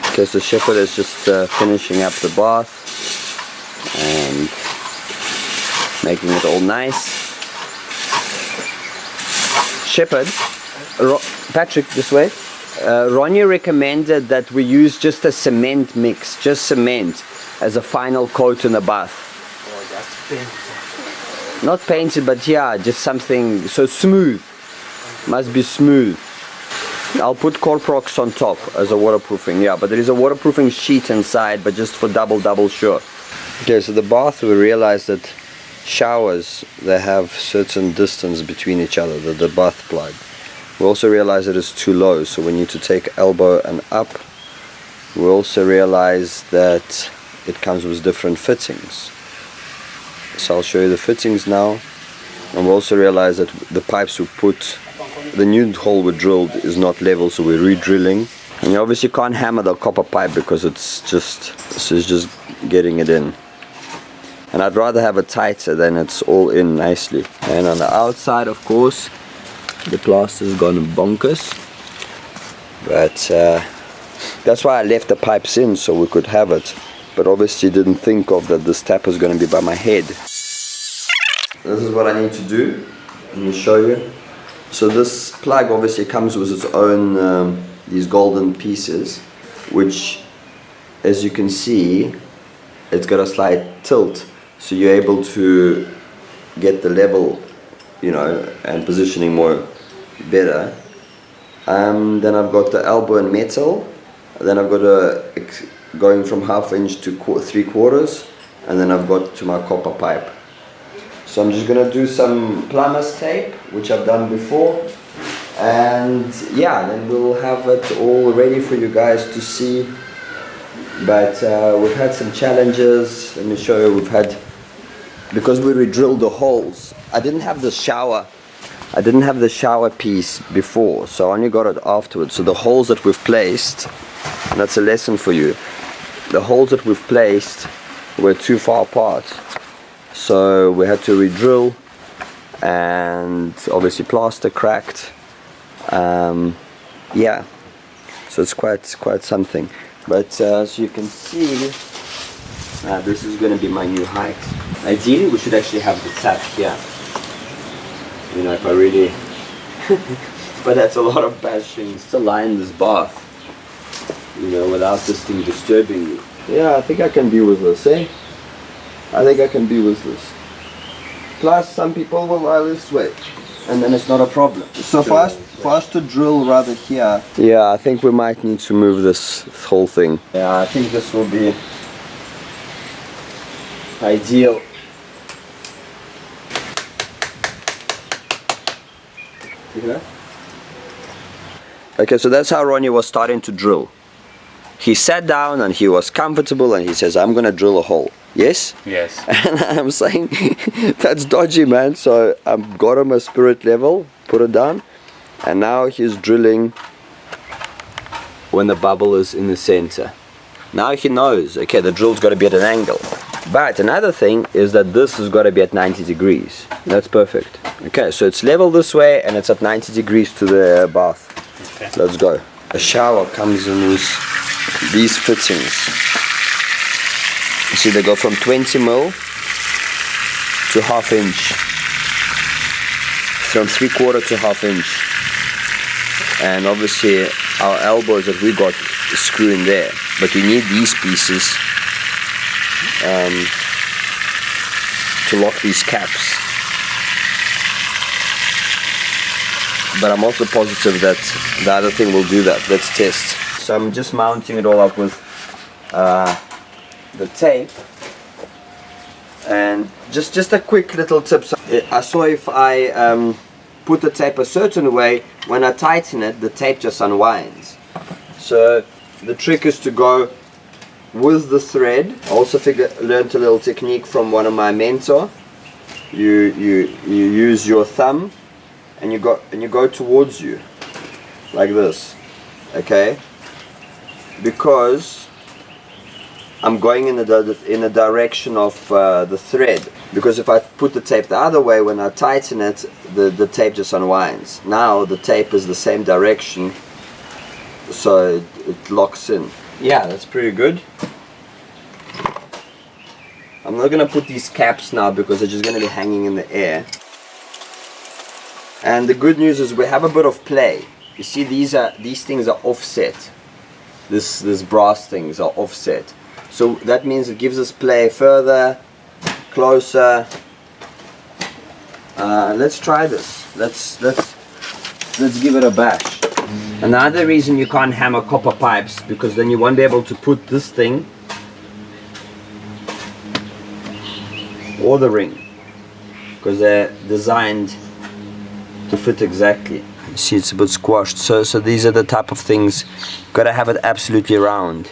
Okay, so Shepherd is just finishing up the bath and making it all nice. Shepherd, Patrick, this way. Ronnie recommended that we use just a cement mix, just cement as a final coat in the bath. Oh, that's painted. Not painted, but yeah, just something so smooth. Must be smooth. I'll put Corprox on top as a waterproofing, yeah, but there is a waterproofing sheet inside, but just for double sure. Okay, so the bath, we realized that showers, they have certain distance between each other, the bath plug. We also realize that it's too low, so we need to take elbow and up. We also realize that it comes with different fittings. So I'll show you the fittings now. And we also realize that the pipes we put, the new hole we drilled is not level, so we're re-drilling. And you obviously can't hammer the copper pipe because it's just getting it in. And I'd rather have it tighter than it's all in nicely. And on the outside, of course, the plaster's gone bonkers. But that's why I left the pipes in, so we could have it. But obviously didn't think of that this tap is going to be by my head. This is what I need to do. Let me show you. So this plug obviously comes with its own these golden pieces, which, as you can see, it's got a slight tilt, so you're able to get the level, you know, and positioning more better. Then I've got the elbow in metal. Then I've got going from 1/2 inch to 3/4, and then I've got to my copper pipe. So I'm just gonna do some plumber's tape, which I've done before, and yeah, then we'll have it all ready for you guys to see. But we've had some challenges. Let me show you. We've had, because we re-drilled the holes, I didn't have the shower piece before, so I only got it afterwards. So the holes that we've placed, and that's a lesson for you, the holes that we've placed were too far apart, so we had to re-drill, and obviously plaster cracked. Yeah, so it's quite something. But as you can see, this is going to be my new height. Ideally we should actually have the tap here, you know, if I really but that's a lot of bashing to line this bath, you know, without this thing disturbing you. Yeah, I think I can be with this, eh? I think I can be with this. Plus some people will lie this way, and then it's not a problem. So for us to drill rather here, yeah, I think we might need to move this whole thing. Yeah, I think this will be ideal. Okay, so that's how Ronnie was starting to drill. He sat down and he was comfortable and he says, I'm gonna drill a hole. Yes? Yes. And I'm saying, that's dodgy, man. So I got him a spirit level, put it down, and now he's drilling when the bubble is in the center. Now he knows, okay, the drill's got to be at an angle. But another thing is that this has got to be at 90 degrees. That's perfect. Okay, so it's level this way and it's at 90 degrees to the bath. Okay. Let's go. A shower comes in with these fittings. You see, they go from 20 mil to 1/2 inch. From 3/4 to 1/2 inch. And obviously our elbows that we got screw in there. But we need these pieces to lock these caps. But I'm also positive that the other thing will do that. Let's test. So I'm just mounting it all up with the tape. And just a quick little tip. So I saw if I put the tape a certain way, when I tighten it, the tape just unwinds. So the trick is to go with the thread. I also learned a little technique from one of my mentor. You use your thumb and you go towards you like this, okay? Because I'm going in the direction of the thread. Because if I put the tape the other way, when I tighten it, the tape just unwinds. Now the tape is the same direction, so it locks in. Yeah, that's pretty good. I'm not gonna put these caps now because they're just gonna be hanging in the air. And the good news is we have a bit of play. You see, these things are offset. This brass things are offset. So that means it gives us play further, closer. Let's try this. Let's give it a bash. Another reason you can't hammer copper pipes, because then you won't be able to put this thing or the ring because they're designed to fit exactly. You see, it's a bit squashed. So these are the type of things, gotta have it absolutely round.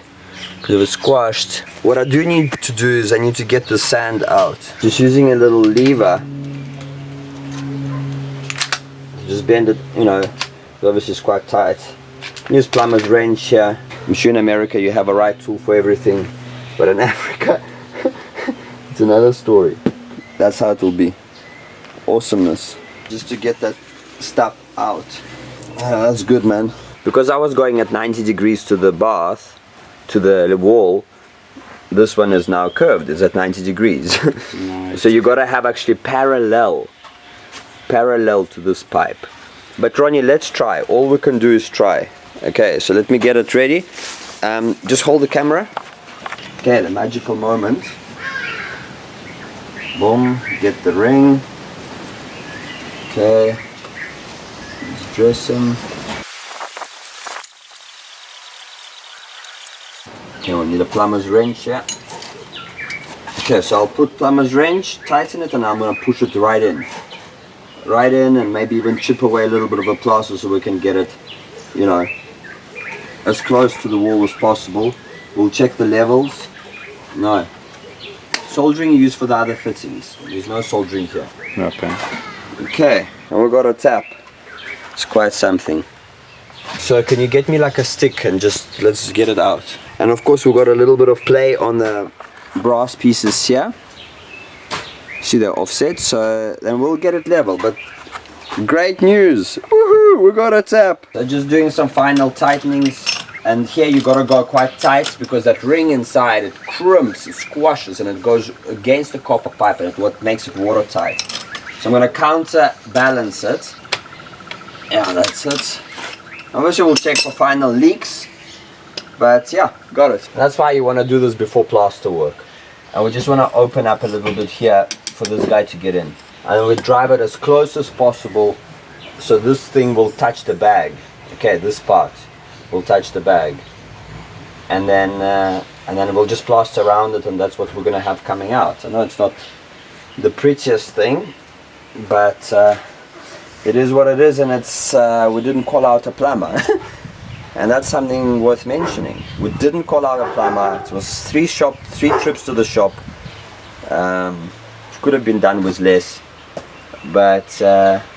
Because if it's squashed, what I do need to do is I need to get the sand out. Just using a little lever, just bend it, you know, obviously it's quite tight. Use plumber's wrench here. I'm sure in America you have a right tool for everything, but in Africa, it's another story. That's how it will be. Awesomeness. Just to get that stuff out. That's good, man. Because I was going at 90 degrees to the bath, to the wall, this one is now curved. It's at 90 degrees. Nice. So you gotta have actually parallel to this pipe. But Ronnie, let's try. All we can do is try. Okay, so let me get it ready. Just hold the camera. Okay, the magical moment. Boom, get the ring. Okay, let's dress him. Okay, we need a plumber's wrench here. Okay, so I'll put plumber's wrench, tighten it, and I'm gonna push it right in. Right in, and maybe even chip away a little bit of a plaster so we can get it, you know, as close to the wall as possible. We'll check the levels. No. Soldering you use for the other fittings. There's no soldering here. Okay. Okay, and we've got a tap. It's quite something. So can you get me like a stick and just, let's get it out. And of course we've got a little bit of play on the brass pieces here. See, they're offset, so then we'll get it level. But great news! Woohoo! We got a tap! So just doing some final tightenings, and here you gotta go quite tight because that ring inside, it crimps, it squashes, and it goes against the copper pipe, and it's what makes it watertight. So I'm gonna counterbalance it. Yeah, that's it. Obviously we'll check for final leaks, but yeah, got it. That's why you wanna do this before plaster work. And we just wanna open up a little bit here for this guy to get in, and then we drive it as close as possible so this thing will touch the bag. Okay, this part will touch the bag, and then we'll just plaster around it, and that's what we're gonna have coming out. I know it's not the prettiest thing, but it is what it is, and it's we didn't call out a plumber. And that's something worth mentioning. We didn't call out a plumber. It was three trips to the shop. Could have been done with less, but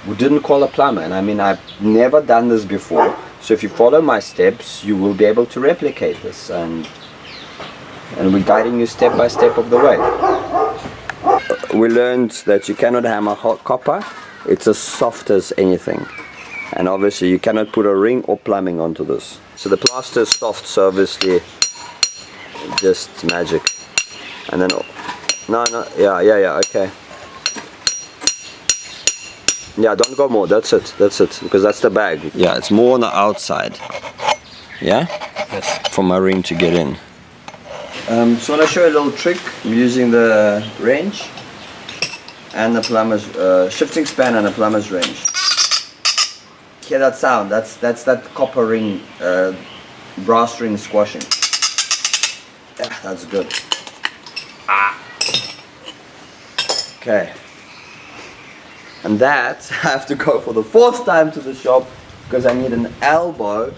we didn't call a plumber. And I mean, I've never done this before. So if you follow my steps, you will be able to replicate this, and we're guiding you step by step of the way. We learned that you cannot hammer hot copper. It's as soft as anything. And obviously you cannot put a ring or plumbing onto this. So the plaster is soft, so obviously just magic. And then, yeah, okay. Yeah, don't go more, that's it, because that's the bag. Yeah, it's more on the outside. Yeah? Yes. For my ring to get in. So I want to show you a little trick. I'm using the wrench and the plumber's shifting span and a plumber's wrench. Hear that sound? That's that copper ring, brass ring squashing. Yeah, that's good. Okay. And that I have to go for the 4th time to the shop because I need an elbow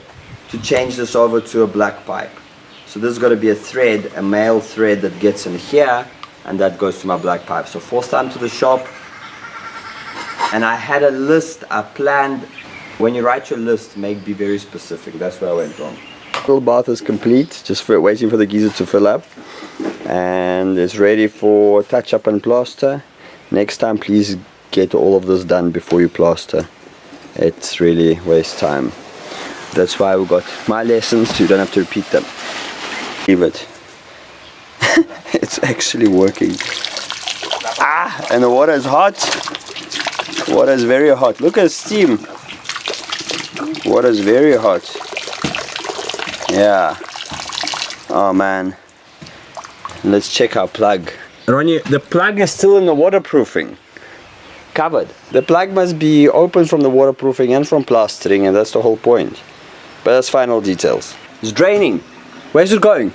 to change this over to a black pipe. So this has got to be a thread, a male thread that gets in here, and that goes to my black pipe. So 4th time to the shop, and I had a list, I planned. When you write your list, be very specific. That's where I went wrong. Little bath is complete, just waiting for the geyser to fill up, and it's ready for touch up and plaster. Next time, please get all of this done before you plaster. It's really waste time. That's why we got my lessons, so you don't have to repeat them. Leave it. It's actually working. And the water is hot. Water is very hot. Look at the steam. Water is very hot. Yeah. Oh man. Let's check our plug. Ronnie, the plug is still in the waterproofing. Covered. The plug must be open from the waterproofing and from plastering, and that's the whole point. But that's final details. It's draining. Where's it going?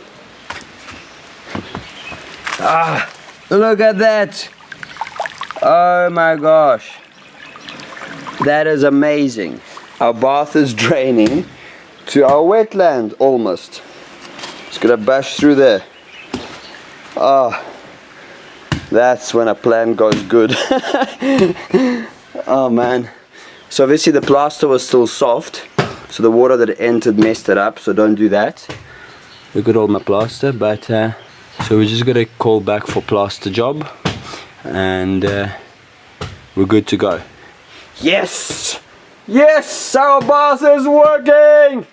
Look at that. Oh my gosh. That is amazing. Our bath is draining to our wetland almost. It's gonna bash through there. Oh, that's when a plan goes good. Oh man. So obviously the plaster was still soft, so the water that entered messed it up, so don't do that. Look at all my plaster, but so we're just gonna call back for plaster job, and we're good to go. Yes! Yes! Our bath is working!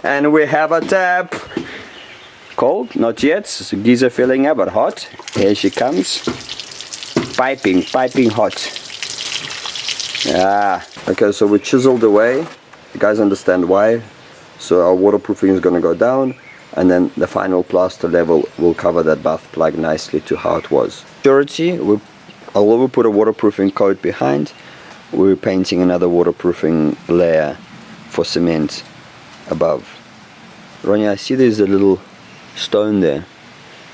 And we have a tap. Cold? Not yet. It's a geyser filling up, but hot. Here she comes. Piping hot. Yeah. Okay, so we chiseled away. You guys understand why. So our waterproofing is going to go down, and then the final plaster level will cover that bath plug nicely to how it was. Surety, although we put a waterproofing coat behind, we're painting another waterproofing layer for cement above. Ronnie, I see there's a little stone there,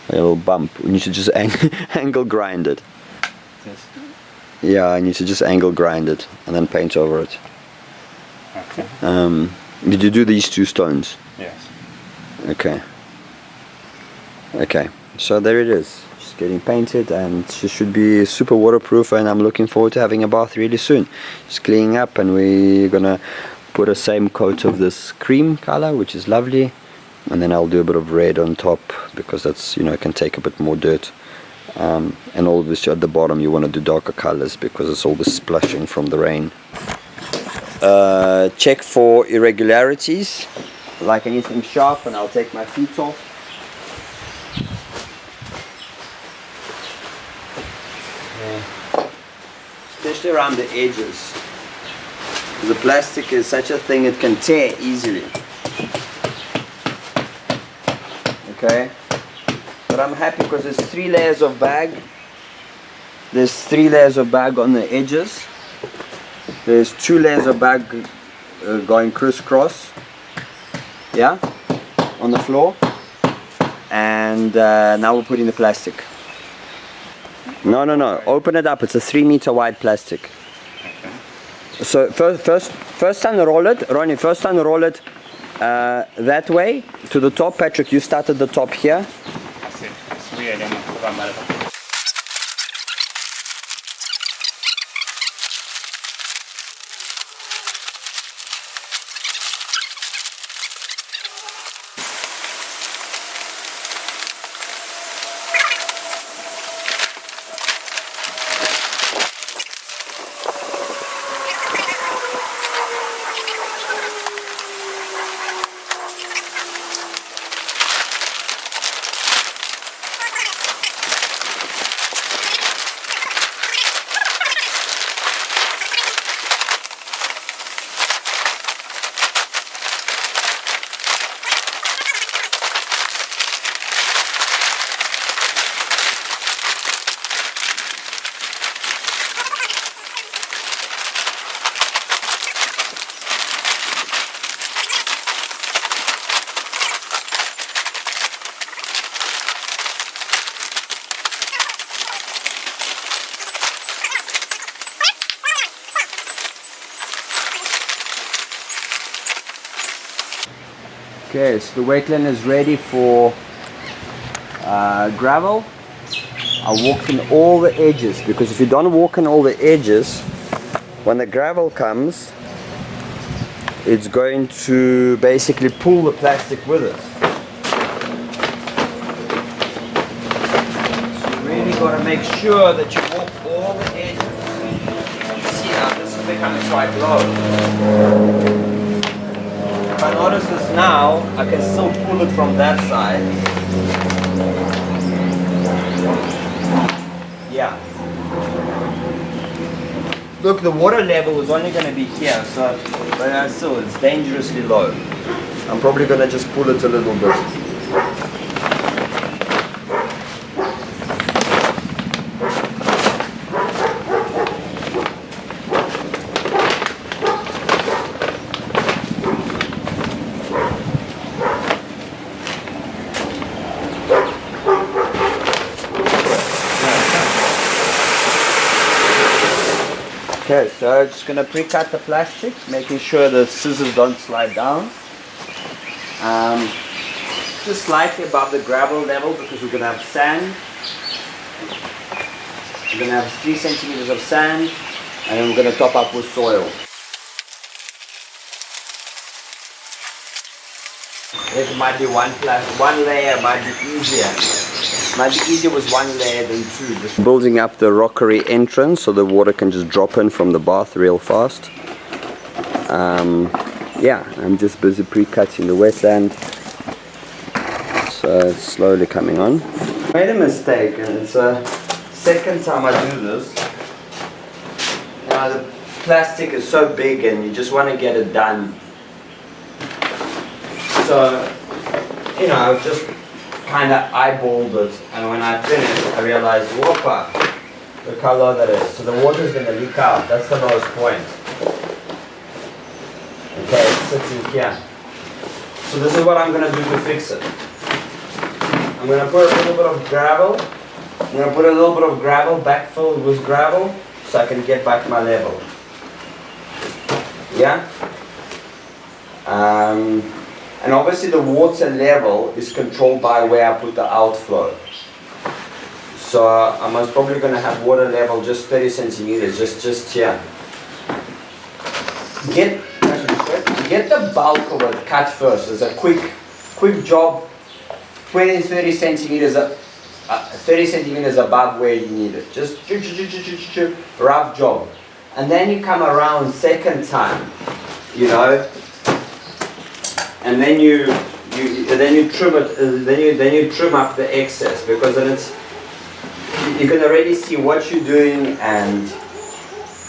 a little bump. We need to just angle grind it. Yes. Yeah, I need to just angle grind it and then paint over it. Okay. Did you do these two stones? Yes. Okay. Okay, so there it is. She's getting painted and she should be super waterproof, and I'm looking forward to having a bath really soon. It's cleaning up, and we're gonna put a same coat of this cream color, which is lovely, and then I'll do a bit of red on top because that's, you know, it can take a bit more dirt. And obviously at the bottom you want to do darker colors because it's all the splashing from the rain. Check for irregularities, like anything sharp, and I'll take my feet off. Especially around the edges. The plastic is such a thing, it can tear easily. Okay, but I'm happy because there's 3 layers of bag. There's 3 layers of bag on the edges. There's 2 layers of bag going crisscross, yeah, on the floor. And now we're putting the plastic. No, open it up. It's a 3 meter wide plastic. So first time roll it, Ronnie, first time roll it that way to the top. Patrick, you start at the top here. Okay, so the wetland is ready for gravel. I walked in all the edges, because if you don't walk in all the edges, when the gravel comes, it's going to basically pull the plastic with it. So you really got to make sure that you walk all the edges. See how this is becoming quite low. If I notice this now, I can still pull it from that side. Yeah. Look, the water level is only going to be here, so but still, it's dangerously low. I'm probably going to just pull it a little bit. Okay, so just going to pre-cut the plastic, making sure the scissors don't slide down. Just slightly above the gravel level because we're going to have sand. We're going to have 3 centimeters of sand, and then we're going to top up with soil. It might be one layer, might be easier. Might be easier with 1 layer than 2. Just building up the rockery entrance so the water can just drop in from the bath real fast. Yeah, I'm just busy pre-cutting the wetland. So it's slowly coming on. I made a mistake, and it's a second time I do this. Now the plastic is so big and you just want to get it done. So, you know, I've just kind of eyeballed it, and when I finished I realized, whoopa, look how low that is. So the water is going to leak out. That's the lowest point. Okay, it sits in here. So this is what I'm going to do to fix it. I'm going to put a little bit of gravel. I'm going to put a little bit of gravel, backfilled with gravel, so I can get back my level. Yeah? And obviously the water level is controlled by where I put the outflow. So I'm most probably going to have water level just 30 centimeters, just here. Get the bulk of it cut first. It's a quick job. 30 centimeters above where you need it. Just rough job. And then you come around second time, you know, and then you trim it. Then you trim up the excess, because then you can already see what you're doing, and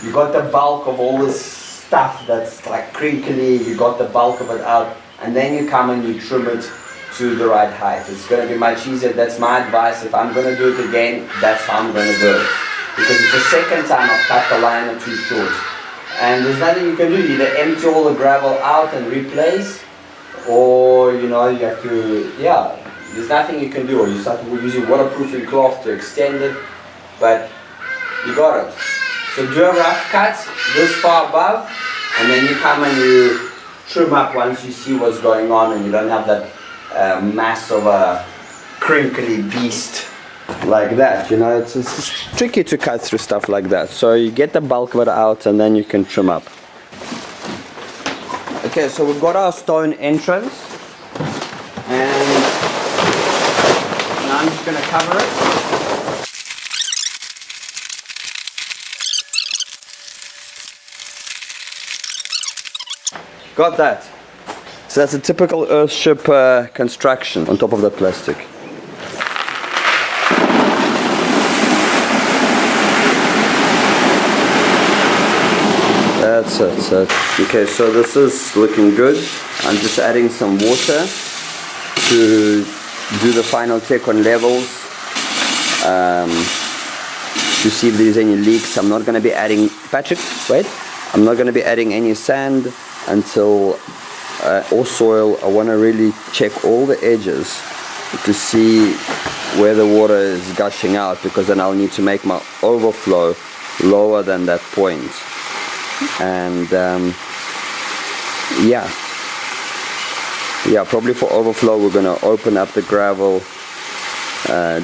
you got the bulk of all this stuff that's like crinkly. You got the bulk of it out, and then you come and you trim it to the right height. It's going to be much easier. That's my advice. If I'm going to do it again, that's how I'm going to do it, because it's the second time I've cut the liner too short, and there's nothing you can do. You either empty all the gravel out and replace, or you know, you have to, yeah, there's nothing you can do, or you start using waterproofing cloth to extend it, but you got it. So do a rough cut this far above, and then you come and you trim up once you see what's going on, and you don't have that mass of a crinkly beast like that. You know, it's tricky to cut through stuff like that. So you get the bulk of it out, and then you can trim up. Okay, so we've got our stone entrance, and now I'm just going to cover it. Got that. So that's a typical earthship construction on top of that plastic. That's it. Okay, so this is looking good. I'm just adding some water to do the final check on levels, to see if there's any leaks. I'm not going to be adding, Patrick, wait. I'm not going to be adding any sand until, or soil. I want to really check all the edges to see where the water is gushing out, because then I'll need to make my overflow lower than that point. And yeah, probably for overflow we're going to open up the gravel,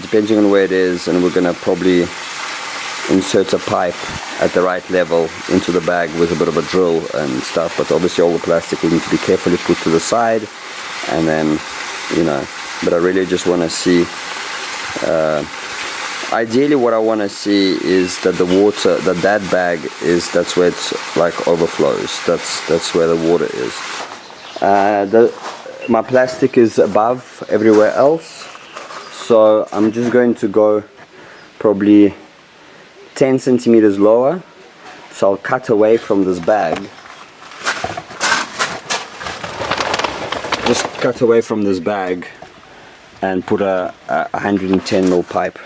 depending on where it is, and we're going to probably insert a pipe at the right level into the bag with a bit of a drill and stuff. But obviously all the plastic will need to be carefully put to the side, and then, you know, but I really just want to see, ideally what I want to see is that the water, that bag is, that's where it's like overflows. That's where the water is. My plastic is above everywhere else, so I'm just going to go probably 10 centimeters lower. So I'll cut away from this bag. Just cut away from this bag and put a 110 mil pipe.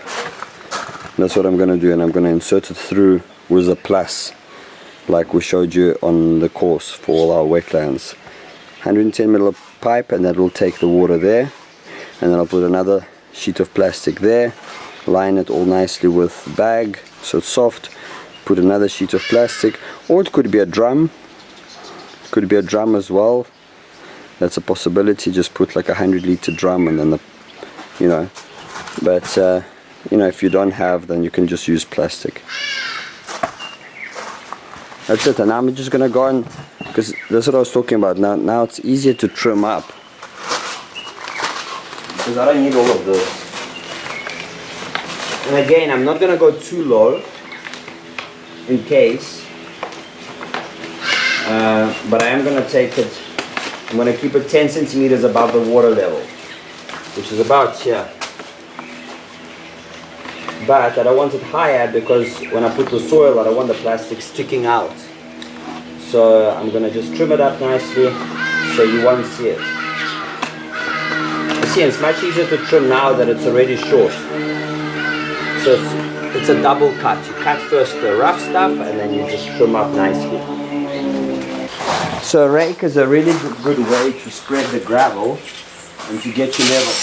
That's what I'm going to do, and I'm going to insert it through with a plus, like we showed you on the course for all our wetlands. 110 mil pipe, and that will take the water there, and then I'll put another sheet of plastic there, line it all nicely with bag so it's soft, put another sheet of plastic, or it could be a drum. It could be a drum as well. That's a possibility. Just put like a 100-liter drum, and then but if you don't have, then you can just use plastic. That's it. And I'm just gonna go on, because that's what I was talking about. Now it's easier to trim up, because I don't need all of this. And again, I'm not gonna go too low in case, but I am gonna take it. I'm gonna keep it 10 centimeters above the water level, which is about here. But I don't want it higher, because when I put the soil, I don't want the plastic sticking out. So I'm going to just trim it up nicely so you won't see it. You see, it's much easier to trim now that it's already short. So it's a double cut. You cut first the rough stuff, and then you just trim up nicely. So a rake is a really good way to spread the gravel and to get you level.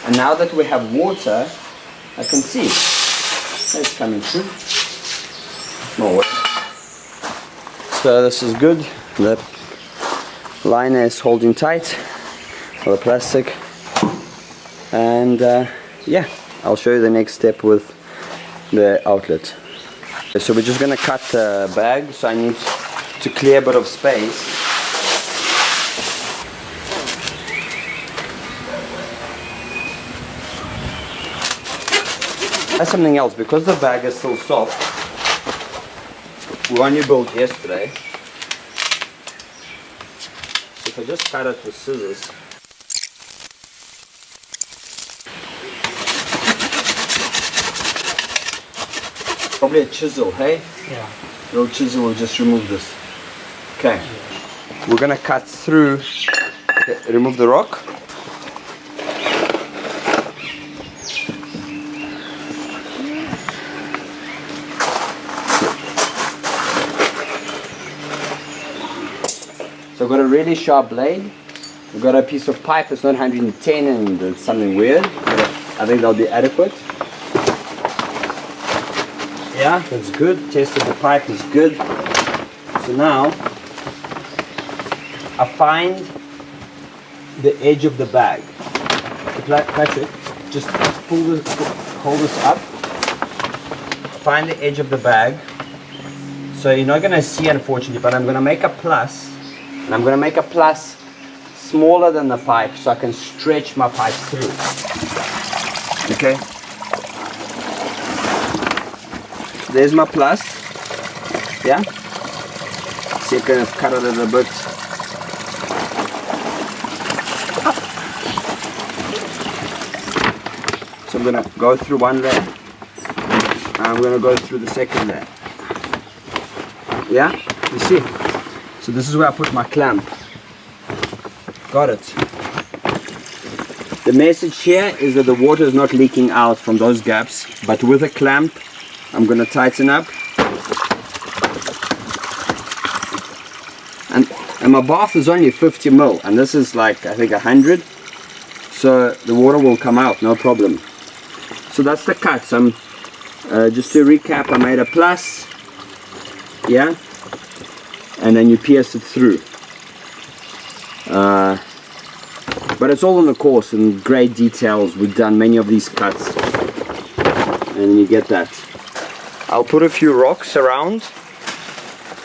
And now that we have water, I can see it's coming through. More water. So this is good. The liner is holding tight, or the plastic. And yeah, I'll show you the next step with the outlet. So we're just going to cut the bag, so I need to clear a bit of space. That's something else, because the bag is still soft. We only built yesterday. So if I just cut it with scissors. Probably a chisel, hey? Yeah. A little chisel will just remove this. Okay. We're gonna cut through, remove the rock. So I've got a really sharp blade. We've got a piece of pipe that's not 110 and it's something weird. I think that'll be adequate. Yeah, that's good. Tested the pipe is good. So now I find the edge of the bag. Patrick, just hold this up. Find the edge of the bag. So you're not going to see, unfortunately, but I'm going to make a plus. And I'm going to make a plus smaller than the pipe so I can stretch my pipe through. Okay. There's my plus. Yeah. See, I kind of cut it a little bit. So I'm going to go through one layer. And I'm going to go through the second layer. Yeah. You see. So this is where I put my clamp. Got it. The message here is that the water is not leaking out from those gaps, but with a clamp I'm going to tighten up. And my bath is only 50 ml, and this is like, I think, 100. So the water will come out, no problem. So that's the cut. So just to recap, I made a plus. Yeah. And then you pierce it through. But it's all in the course in great details. We've done many of these cuts, and you get that. I'll put a few rocks around,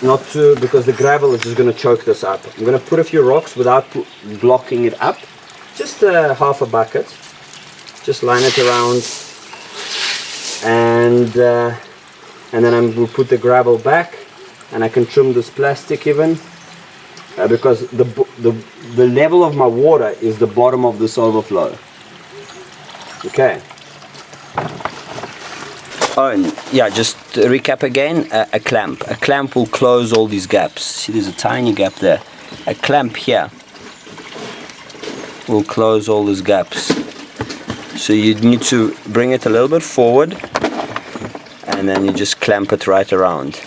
not to, because the gravel is just going to choke this up. I'm going to put a few rocks without blocking it up, just half a bucket. Just line it around, and then we'll put the gravel back. And I can trim this plastic even, because the level of my water is the bottom of this overflow. Okay. Oh, and yeah, just to recap again, a clamp. A clamp will close all these gaps. See, there's a tiny gap there. A clamp here will close all these gaps. So you need to bring it a little bit forward, and then you just clamp it right around.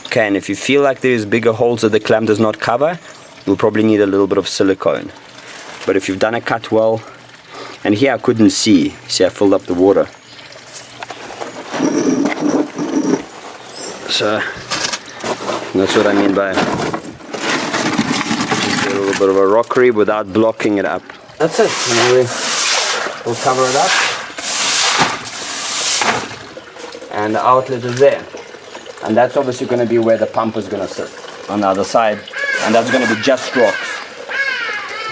Okay, and if you feel like there's bigger holes that the clamp does not cover, you'll probably need a little bit of silicone. But if you've done a cut well, And here I couldn't see. See, I filled up the water. So that's what I mean by just a little bit of a rockery without blocking it up. That's it. And then we'll cover it up. And the outlet is there. And that's obviously going to be where the pump is going to sit on the other side. And that's going to be just rocks.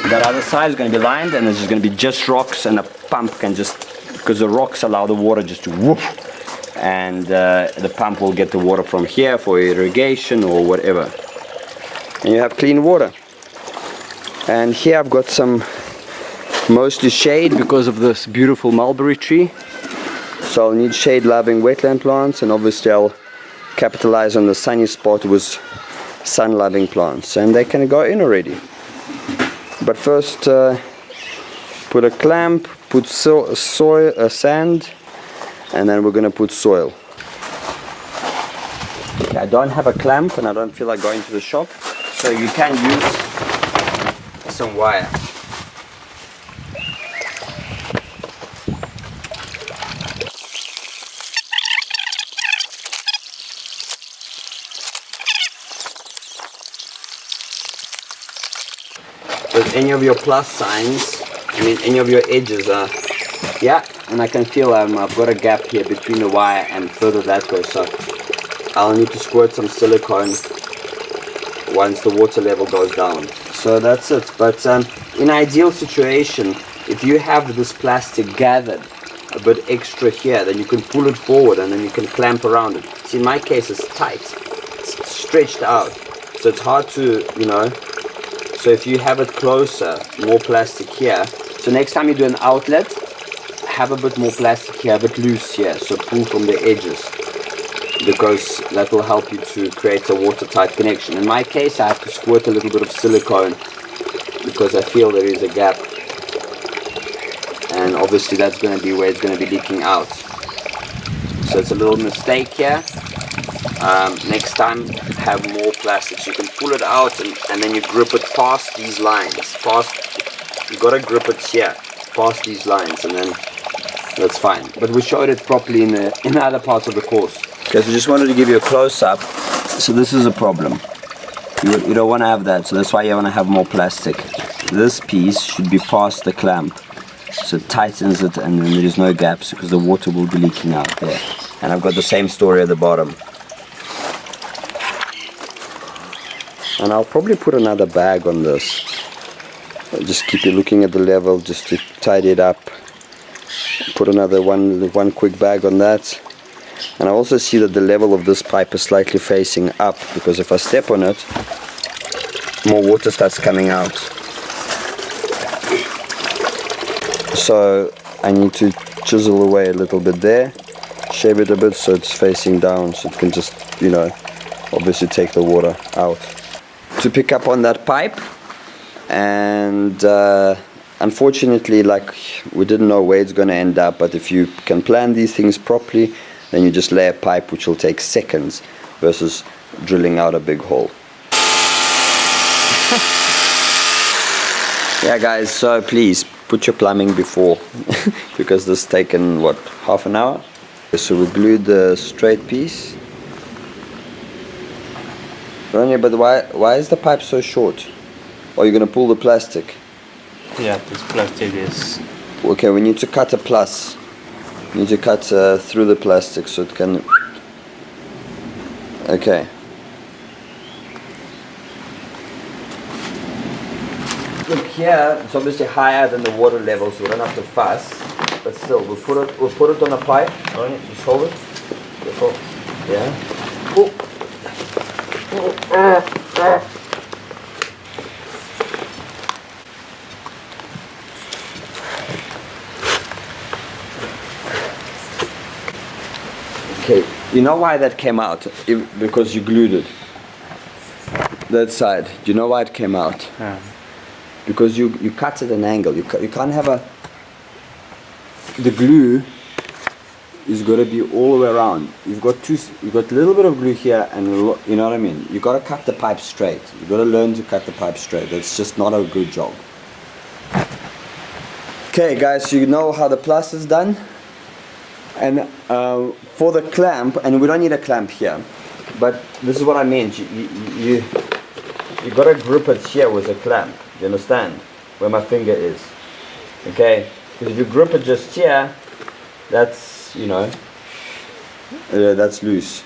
That other side is going to be lined, and it's just going to be just rocks, and the pump can just, because the rocks allow the water just to whoop, and the pump will get the water from here for irrigation or whatever. And you have clean water. And here I've got some mostly shade because of this beautiful mulberry tree. So I'll need shade-loving wetland plants, and obviously I'll capitalize on the sunny spot with sun-loving plants, and they can go in already. But first, put a clamp, put soil, sand, and then we're going to put soil. Okay, I don't have a clamp and I don't feel like going to the shop, so you can use some wire. With any of your plus signs, I mean any of your edges are, yeah, and I can feel I've got a gap here between the wire and further that way, so I'll need to squirt some silicone once the water level goes down. So that's it. But in ideal situation, if you have this plastic gathered a bit extra here, then you can pull it forward and then you can clamp around it. See, in my case it's tight, it's stretched out, so it's hard to, you know. So if you have it closer, more plastic here. So next time you do an outlet, have a bit more plastic here, a bit loose here. So pull from the edges, because that will help you to create a watertight connection. In my case, I have to squirt a little bit of silicone because I feel there is a gap. And obviously that's going to be where it's going to be leaking out. So it's a little mistake here. Next time, have more plastic. So you can pull it out and then you grip it past these lines. You got to grip it here, past these lines, and then that's fine. But we showed it properly in the other parts of the course. Okay, so just wanted to give you a close-up. So this is a problem. You don't want to have that, so that's why you want to have more plastic. This piece should be past the clamp, so it tightens it, and then there is no gaps because the water will be leaking out there. And I've got the same story at the bottom. And I'll probably put another bag on this. I'll just keep you looking at the level just to tidy it up. Put another one quick bag on that. And I also see that the level of this pipe is slightly facing up, because if I step on it, more water starts coming out. So I need to chisel away a little bit there, shave it a bit so it's facing down, so it can just, you know, obviously take the water out. To pick up on that pipe, and unfortunately, like, we didn't know where it's going to end up, but if you can plan these things properly, then you just lay a pipe which will take seconds versus drilling out a big hole. Yeah guys, so please put your plumbing before because this has taken what, half an hour? So we glued the straight piece. Ronja, but why is the pipe so short? Or are you going to pull the plastic? Yeah, this plastic is... Okay, we need to cut a plus. We need to cut through the plastic so it can... Okay. Look here, it's obviously higher than the water level, so we don't have to fuss. But still, we'll put it on a pipe. Ronja, just hold it. Careful. Yeah. Ooh. Okay, you know why that came out? Because you glued it. That side. Do you know why it came out? Because you cut at an angle. You can't have a... The glue is got to be all the way around. You've got a little bit of glue here, and you know what I mean. You got to cut the pipe straight. You got to learn to cut the pipe straight. That's just not a good job. Okay guys, so you know how the plaster is done, and for the clamp, and we don't need a clamp here, but this is what I meant. You gotta grip it here with a clamp. You understand where my finger is? Okay, because if you grip it just here, that's, you know, that's loose.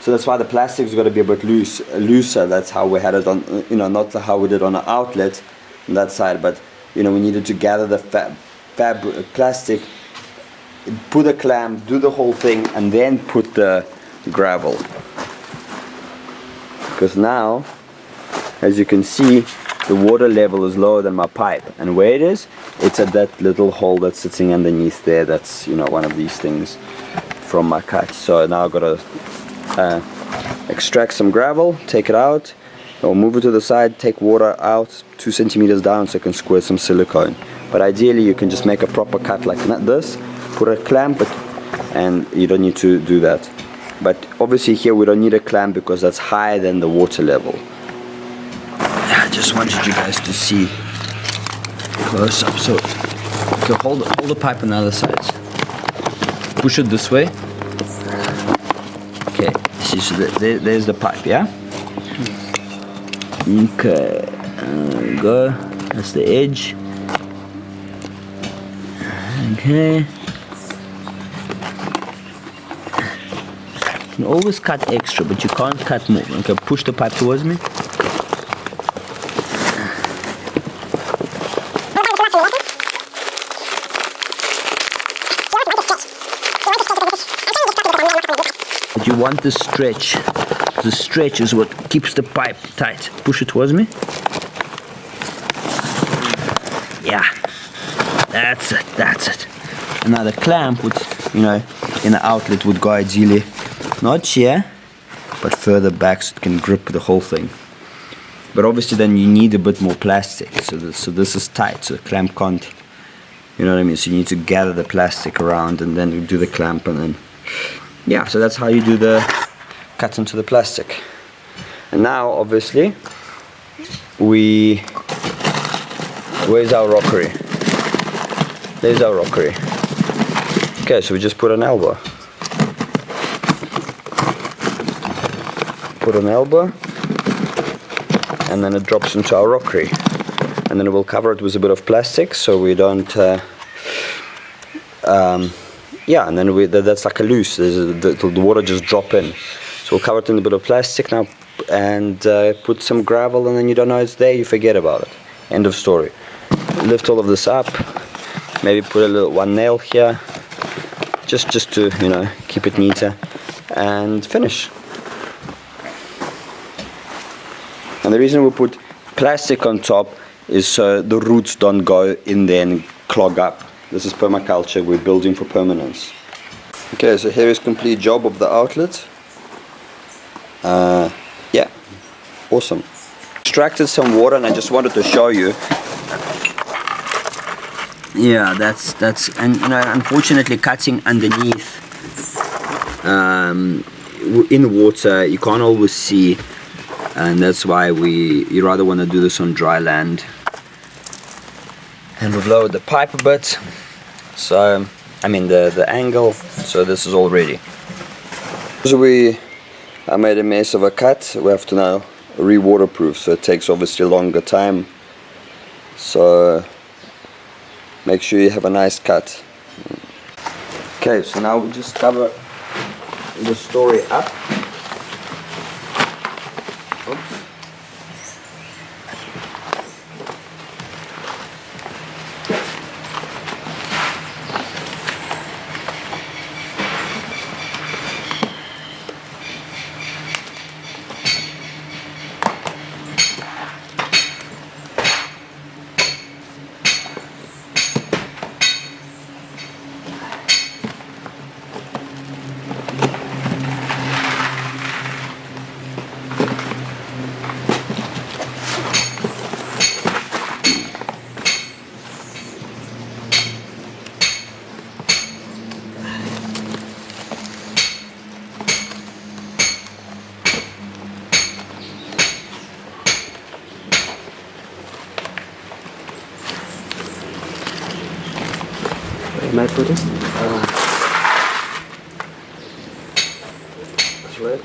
So that's why the plastic's got to be a bit looser. That's how we had it on, you know, not how we did on the outlet on that side, but you know, we needed to gather the plastic, put a clamp, do the whole thing, and then put the gravel. Because now, as you can see, the water level is lower than my pipe, and where it is, it's at that little hole that's sitting underneath there. That's, you know, one of these things from my cut. So now I've got to extract some gravel, take it out, or move it to the side, take water out 2 centimeters down so I can squirt some silicone. But ideally you can just make a proper cut like this, put a clamp, and you don't need to do that. But obviously here we don't need a clamp because that's higher than the water level. I just wanted you guys to see close up. So okay, hold the pipe on the other side. Push it this way. Okay, see, so there's the pipe, yeah? Okay, there we go. That's the edge. Okay. You can always cut extra, but you can't cut more. Okay, push the pipe towards me. But you want the stretch. The stretch is what keeps the pipe tight. Push it towards me. Yeah, that's it, that's it. And now the clamp would, you know, in the outlet would go ideally not here, but further back so it can grip the whole thing. But obviously then you need a bit more plastic, so this is tight, so the clamp can't, you know what I mean? So you need to gather the plastic around and then do the clamp, and then, yeah, so that's how you do the cut into the plastic. And now obviously where's our rockery? There's our rockery. Okay, so we just put an elbow. Put an elbow, and then it drops into our rockery. And then we'll cover it with a bit of plastic so we don't, yeah, and then that's like a loose, the water just drop in. So we'll cover it in a bit of plastic now, and put some gravel, and then you don't know it's there, you forget about it. End of story. Lift all of this up, maybe put one nail here, just to, you know, keep it neater, and finish. And the reason we put plastic on top is so the roots don't go in there and clog up. This is permaculture, we're building for permanence. Okay, so here is complete job of the outlet. Yeah, awesome. Extracted some water, and I just wanted to show you. Yeah, that's and you know, unfortunately cutting underneath in water you can't always see, and that's why you rather want to do this on dry land. And we've lowered the pipe a bit, so I mean the angle, so this is all ready. So I made a mess of a cut. We have to now re-waterproof, so it takes obviously a longer time, so make sure you have a nice cut. Okay, so now we just cover the story up. Oops. May I put it? Right.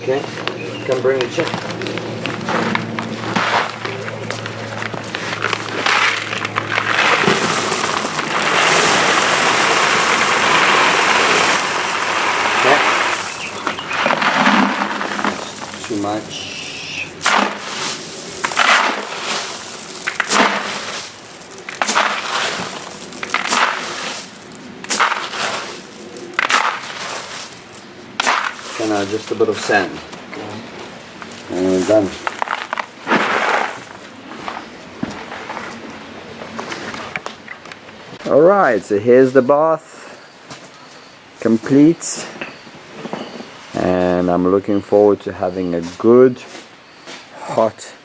Okay, come bring the check. Okay. Too much. Okay, now just a bit of sand. And we're done. Alright, so here's the bath. Complete. And I'm looking forward to having a good hot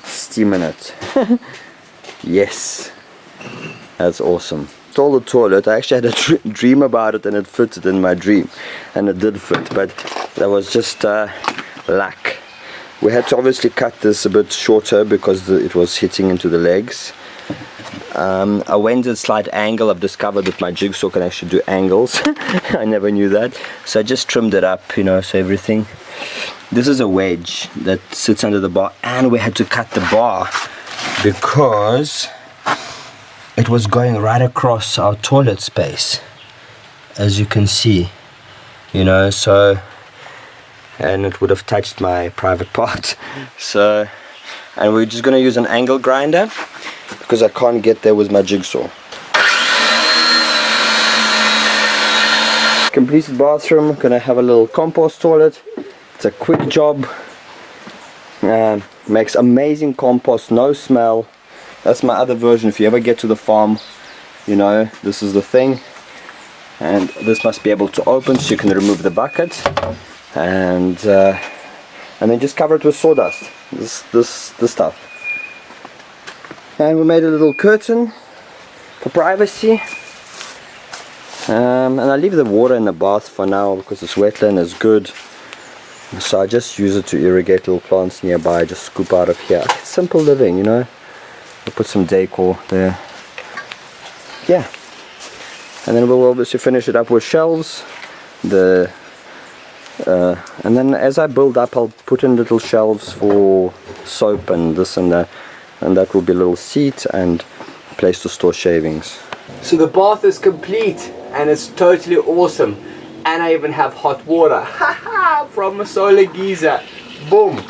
steam in it. Yes. That's awesome. Installed the toilet. I actually had a dream about it and it fitted in my dream. And it did fit, but that was just luck. We had to obviously cut this a bit shorter because it was hitting into the legs. I went at a slight angle. I've discovered that my jigsaw can actually do angles. I never knew that. So I just trimmed it up, you know, so everything. This is a wedge that sits under the bar, and we had to cut the bar because it was going right across our toilet space, as you can see, you know, so, and it would have touched my private part. So, and we're just going to use an angle grinder because I can't get there with my jigsaw. Completed bathroom. Gonna have a little compost toilet. It's a quick job. Makes amazing compost, no smell. That's my other version. If you ever get to the farm, you know, this is the thing. And this must be able to open so you can remove the bucket. And then just cover it with sawdust. This stuff. And we made a little curtain for privacy. And I leave the water in the bath for now because this wetland is good. So I just use it to irrigate little plants nearby. Just scoop out of here. It's simple living, you know. We'll put some decor there. Yeah. And then we'll obviously finish it up with shelves. And then as I build up, I'll put in little shelves for soap and this and that. And that will be a little seat and a place to store shavings. So the bath is complete and it's totally awesome. And I even have hot water. Haha! From a solar geyser. Boom!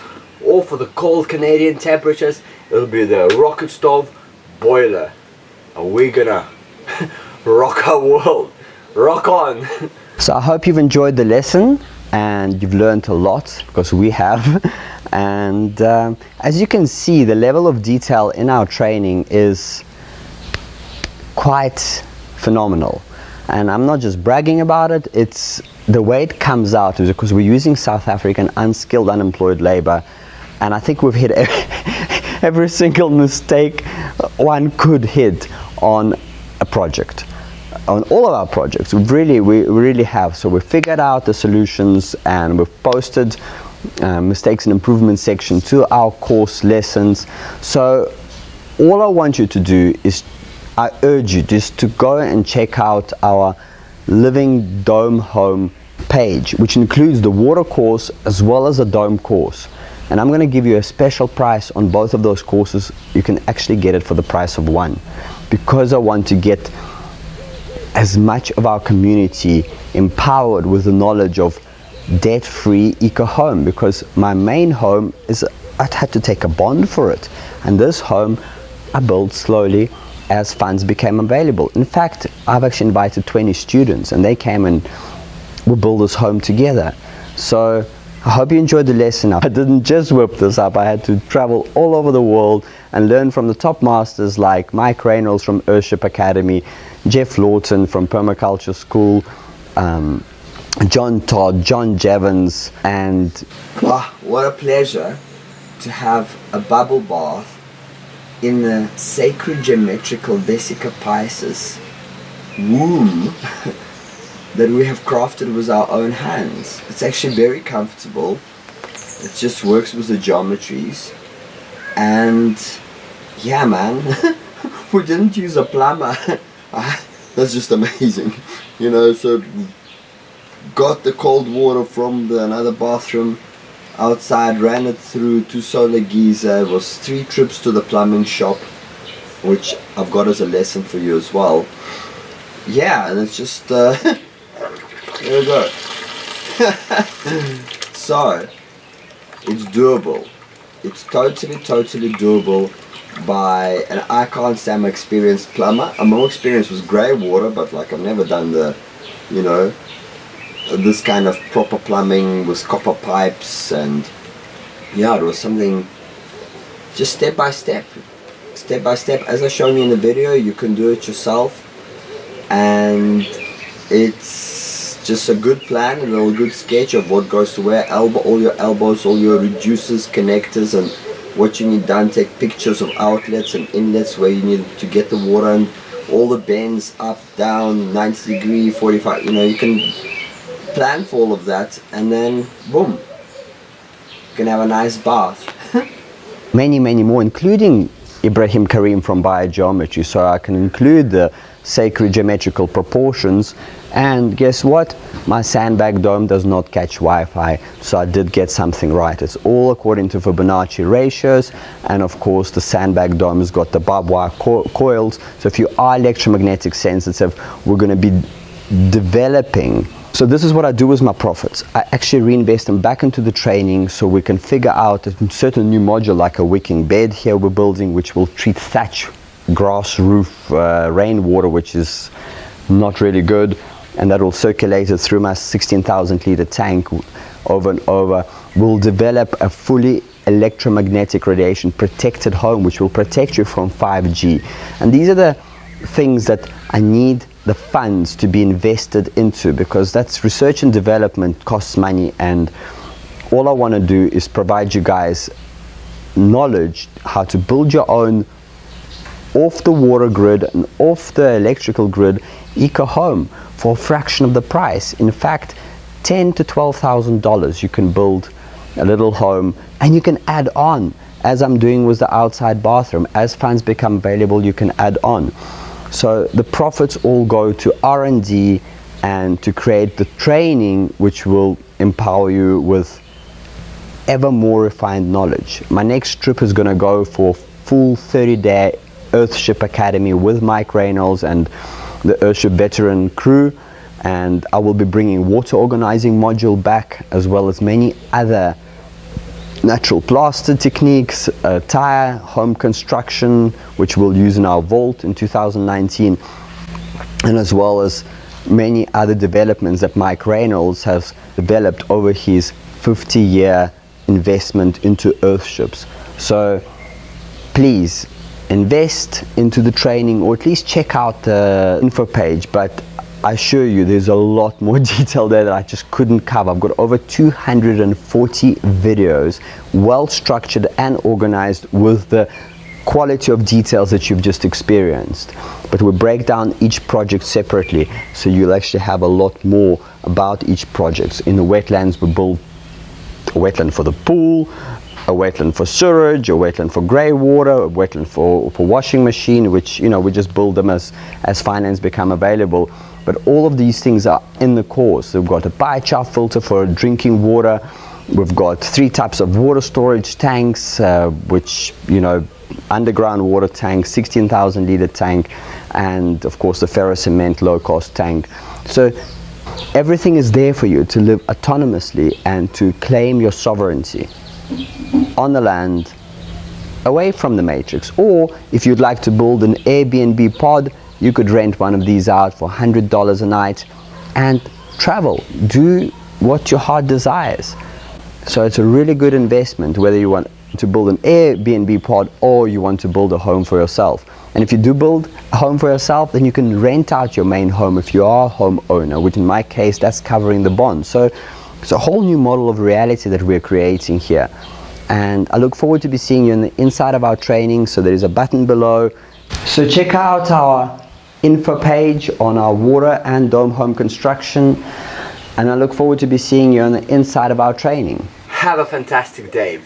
All for the cold Canadian temperatures. It'll be the rocket stove boiler. And we're gonna rock our world. Rock on! So I hope you've enjoyed the lesson and you've learned a lot, because we have. And as you can see, the level of detail in our training is quite phenomenal. And I'm not just bragging about it, it's the way it comes out is because we're using South African unskilled, unemployed labor. And I think we've hit every single mistake one could hit on a project. On all of our projects, we really have. So we figured out the solutions and we've posted mistakes and improvement section to our course lessons. So all I want you to do is, I urge you just to go and check out our Living Dome Home page, which includes the water course as well as the dome course. And I'm going to give you a special price on both of those courses. You can actually get it for the price of one, because I want to get as much of our community empowered with the knowledge of debt-free eco-home, because my main home is, I'd had to take a bond for it, and this home I built slowly as funds became available. In fact, I've actually invited 20 students and they came and we built this home together. So I hope you enjoyed the lesson. I didn't just whip this up, I had to travel all over the world and learn from the top masters like Mike Reynolds from Earthship Academy, Jeff Lawton from Permaculture School, John Todd, John Jevons, and what a pleasure to have a bubble bath in the sacred geometrical Vesica Pisces womb that we have crafted with our own hands. It's actually very comfortable. It just works with the geometries. And yeah, man, we didn't use a plumber. That's just amazing. You know, so got the cold water from another bathroom outside, ran it through 2 solar geyser. It was 3 trips to the plumbing shop, which I've got as a lesson for you as well. Yeah, and it's just there we go. So it's doable. It's totally doable by, and I can't say I'm an experienced plumber. I'm more experienced with grey water, but like I've never done the, you know, this kind of proper plumbing with copper pipes. And yeah, it was something just step by step as I shown you in the video. You can do it yourself, and it's just a good plan and a good sketch of what goes to where, all your elbows, all your reducers, connectors, and what you need done. Take pictures of outlets and inlets where you need to get the water, and all the bends up, down, 90 degree, 45, you know, you can plan for all of that, and then boom, you can have a nice bath. many more, including Ibrahim Karim from Biogeometry, so I can include the sacred geometrical proportions. And guess what, my sandbag dome does not catch Wi-Fi, so I did get something right. It's all according to Fibonacci ratios, and of course the sandbag dome has got the barbed wire coils, so if you are electromagnetic sensitive, we're going to be developing. So this is what I do with my profits. I actually reinvest them back into the training so we can figure out a certain new module, like a wicking bed here we're building, which will treat thatch, grass roof, rainwater, which is not really good, and that will circulate it through my 16,000 litre tank over and over. We'll develop a fully electromagnetic radiation protected home, which will protect you from 5G. And these are the things that I need the funds to be invested into, because that's research and development, costs money, and all I want to do is provide you guys knowledge how to build your own off the water grid and off the electrical grid eco home for a fraction of the price. In fact, $10,000 to $12,000 you can build a little home, and you can add on, as I'm doing with the outside bathroom. As funds become available, you can add on. So the profits all go to R&D and to create the training which will empower you with ever more refined knowledge. My next trip is going to go for a full 30-day Earthship Academy with Mike Reynolds and the Earthship veteran crew, and I will be bringing water organizing module back, as well as many other natural plaster techniques, tire home construction, which we'll use in our vault in 2019, and as well as many other developments that Mike Reynolds has developed over his 50-year investment into Earthships. So please invest into the training, or at least check out the info page, but I assure you there's a lot more detail there that I just couldn't cover. I've got over 240 videos, well structured and organized with the quality of details that you've just experienced. But we break down each project separately, so you'll actually have a lot more about each project. In the wetlands, we build a wetland for the pool, a wetland for sewage, a wetland for grey water, a wetland for washing machine, which, you know, we just build them as finance become available. But all of these things are in the course. We've got a biochar filter for drinking water. We've got 3 types of water storage tanks, which, you know, underground water tank, 16,000 litre tank, and of course the ferro cement low cost tank. So everything is there for you to live autonomously and to claim your sovereignty on the land, away from the matrix. Or if you'd like to build an Airbnb pod, you could rent one of these out for $100 a night and travel, do what your heart desires. So it's a really good investment, whether you want to build an Airbnb pod or you want to build a home for yourself. And if you do build a home for yourself, then you can rent out your main home if you are a homeowner, which in my case, that's covering the bond. So it's a whole new model of reality that we're creating here. And I look forward to be seeing you on the inside of our training. So there is a button below. So check out our info page on our water and dome home construction. And I look forward to be seeing you on the inside of our training. Have a fantastic day.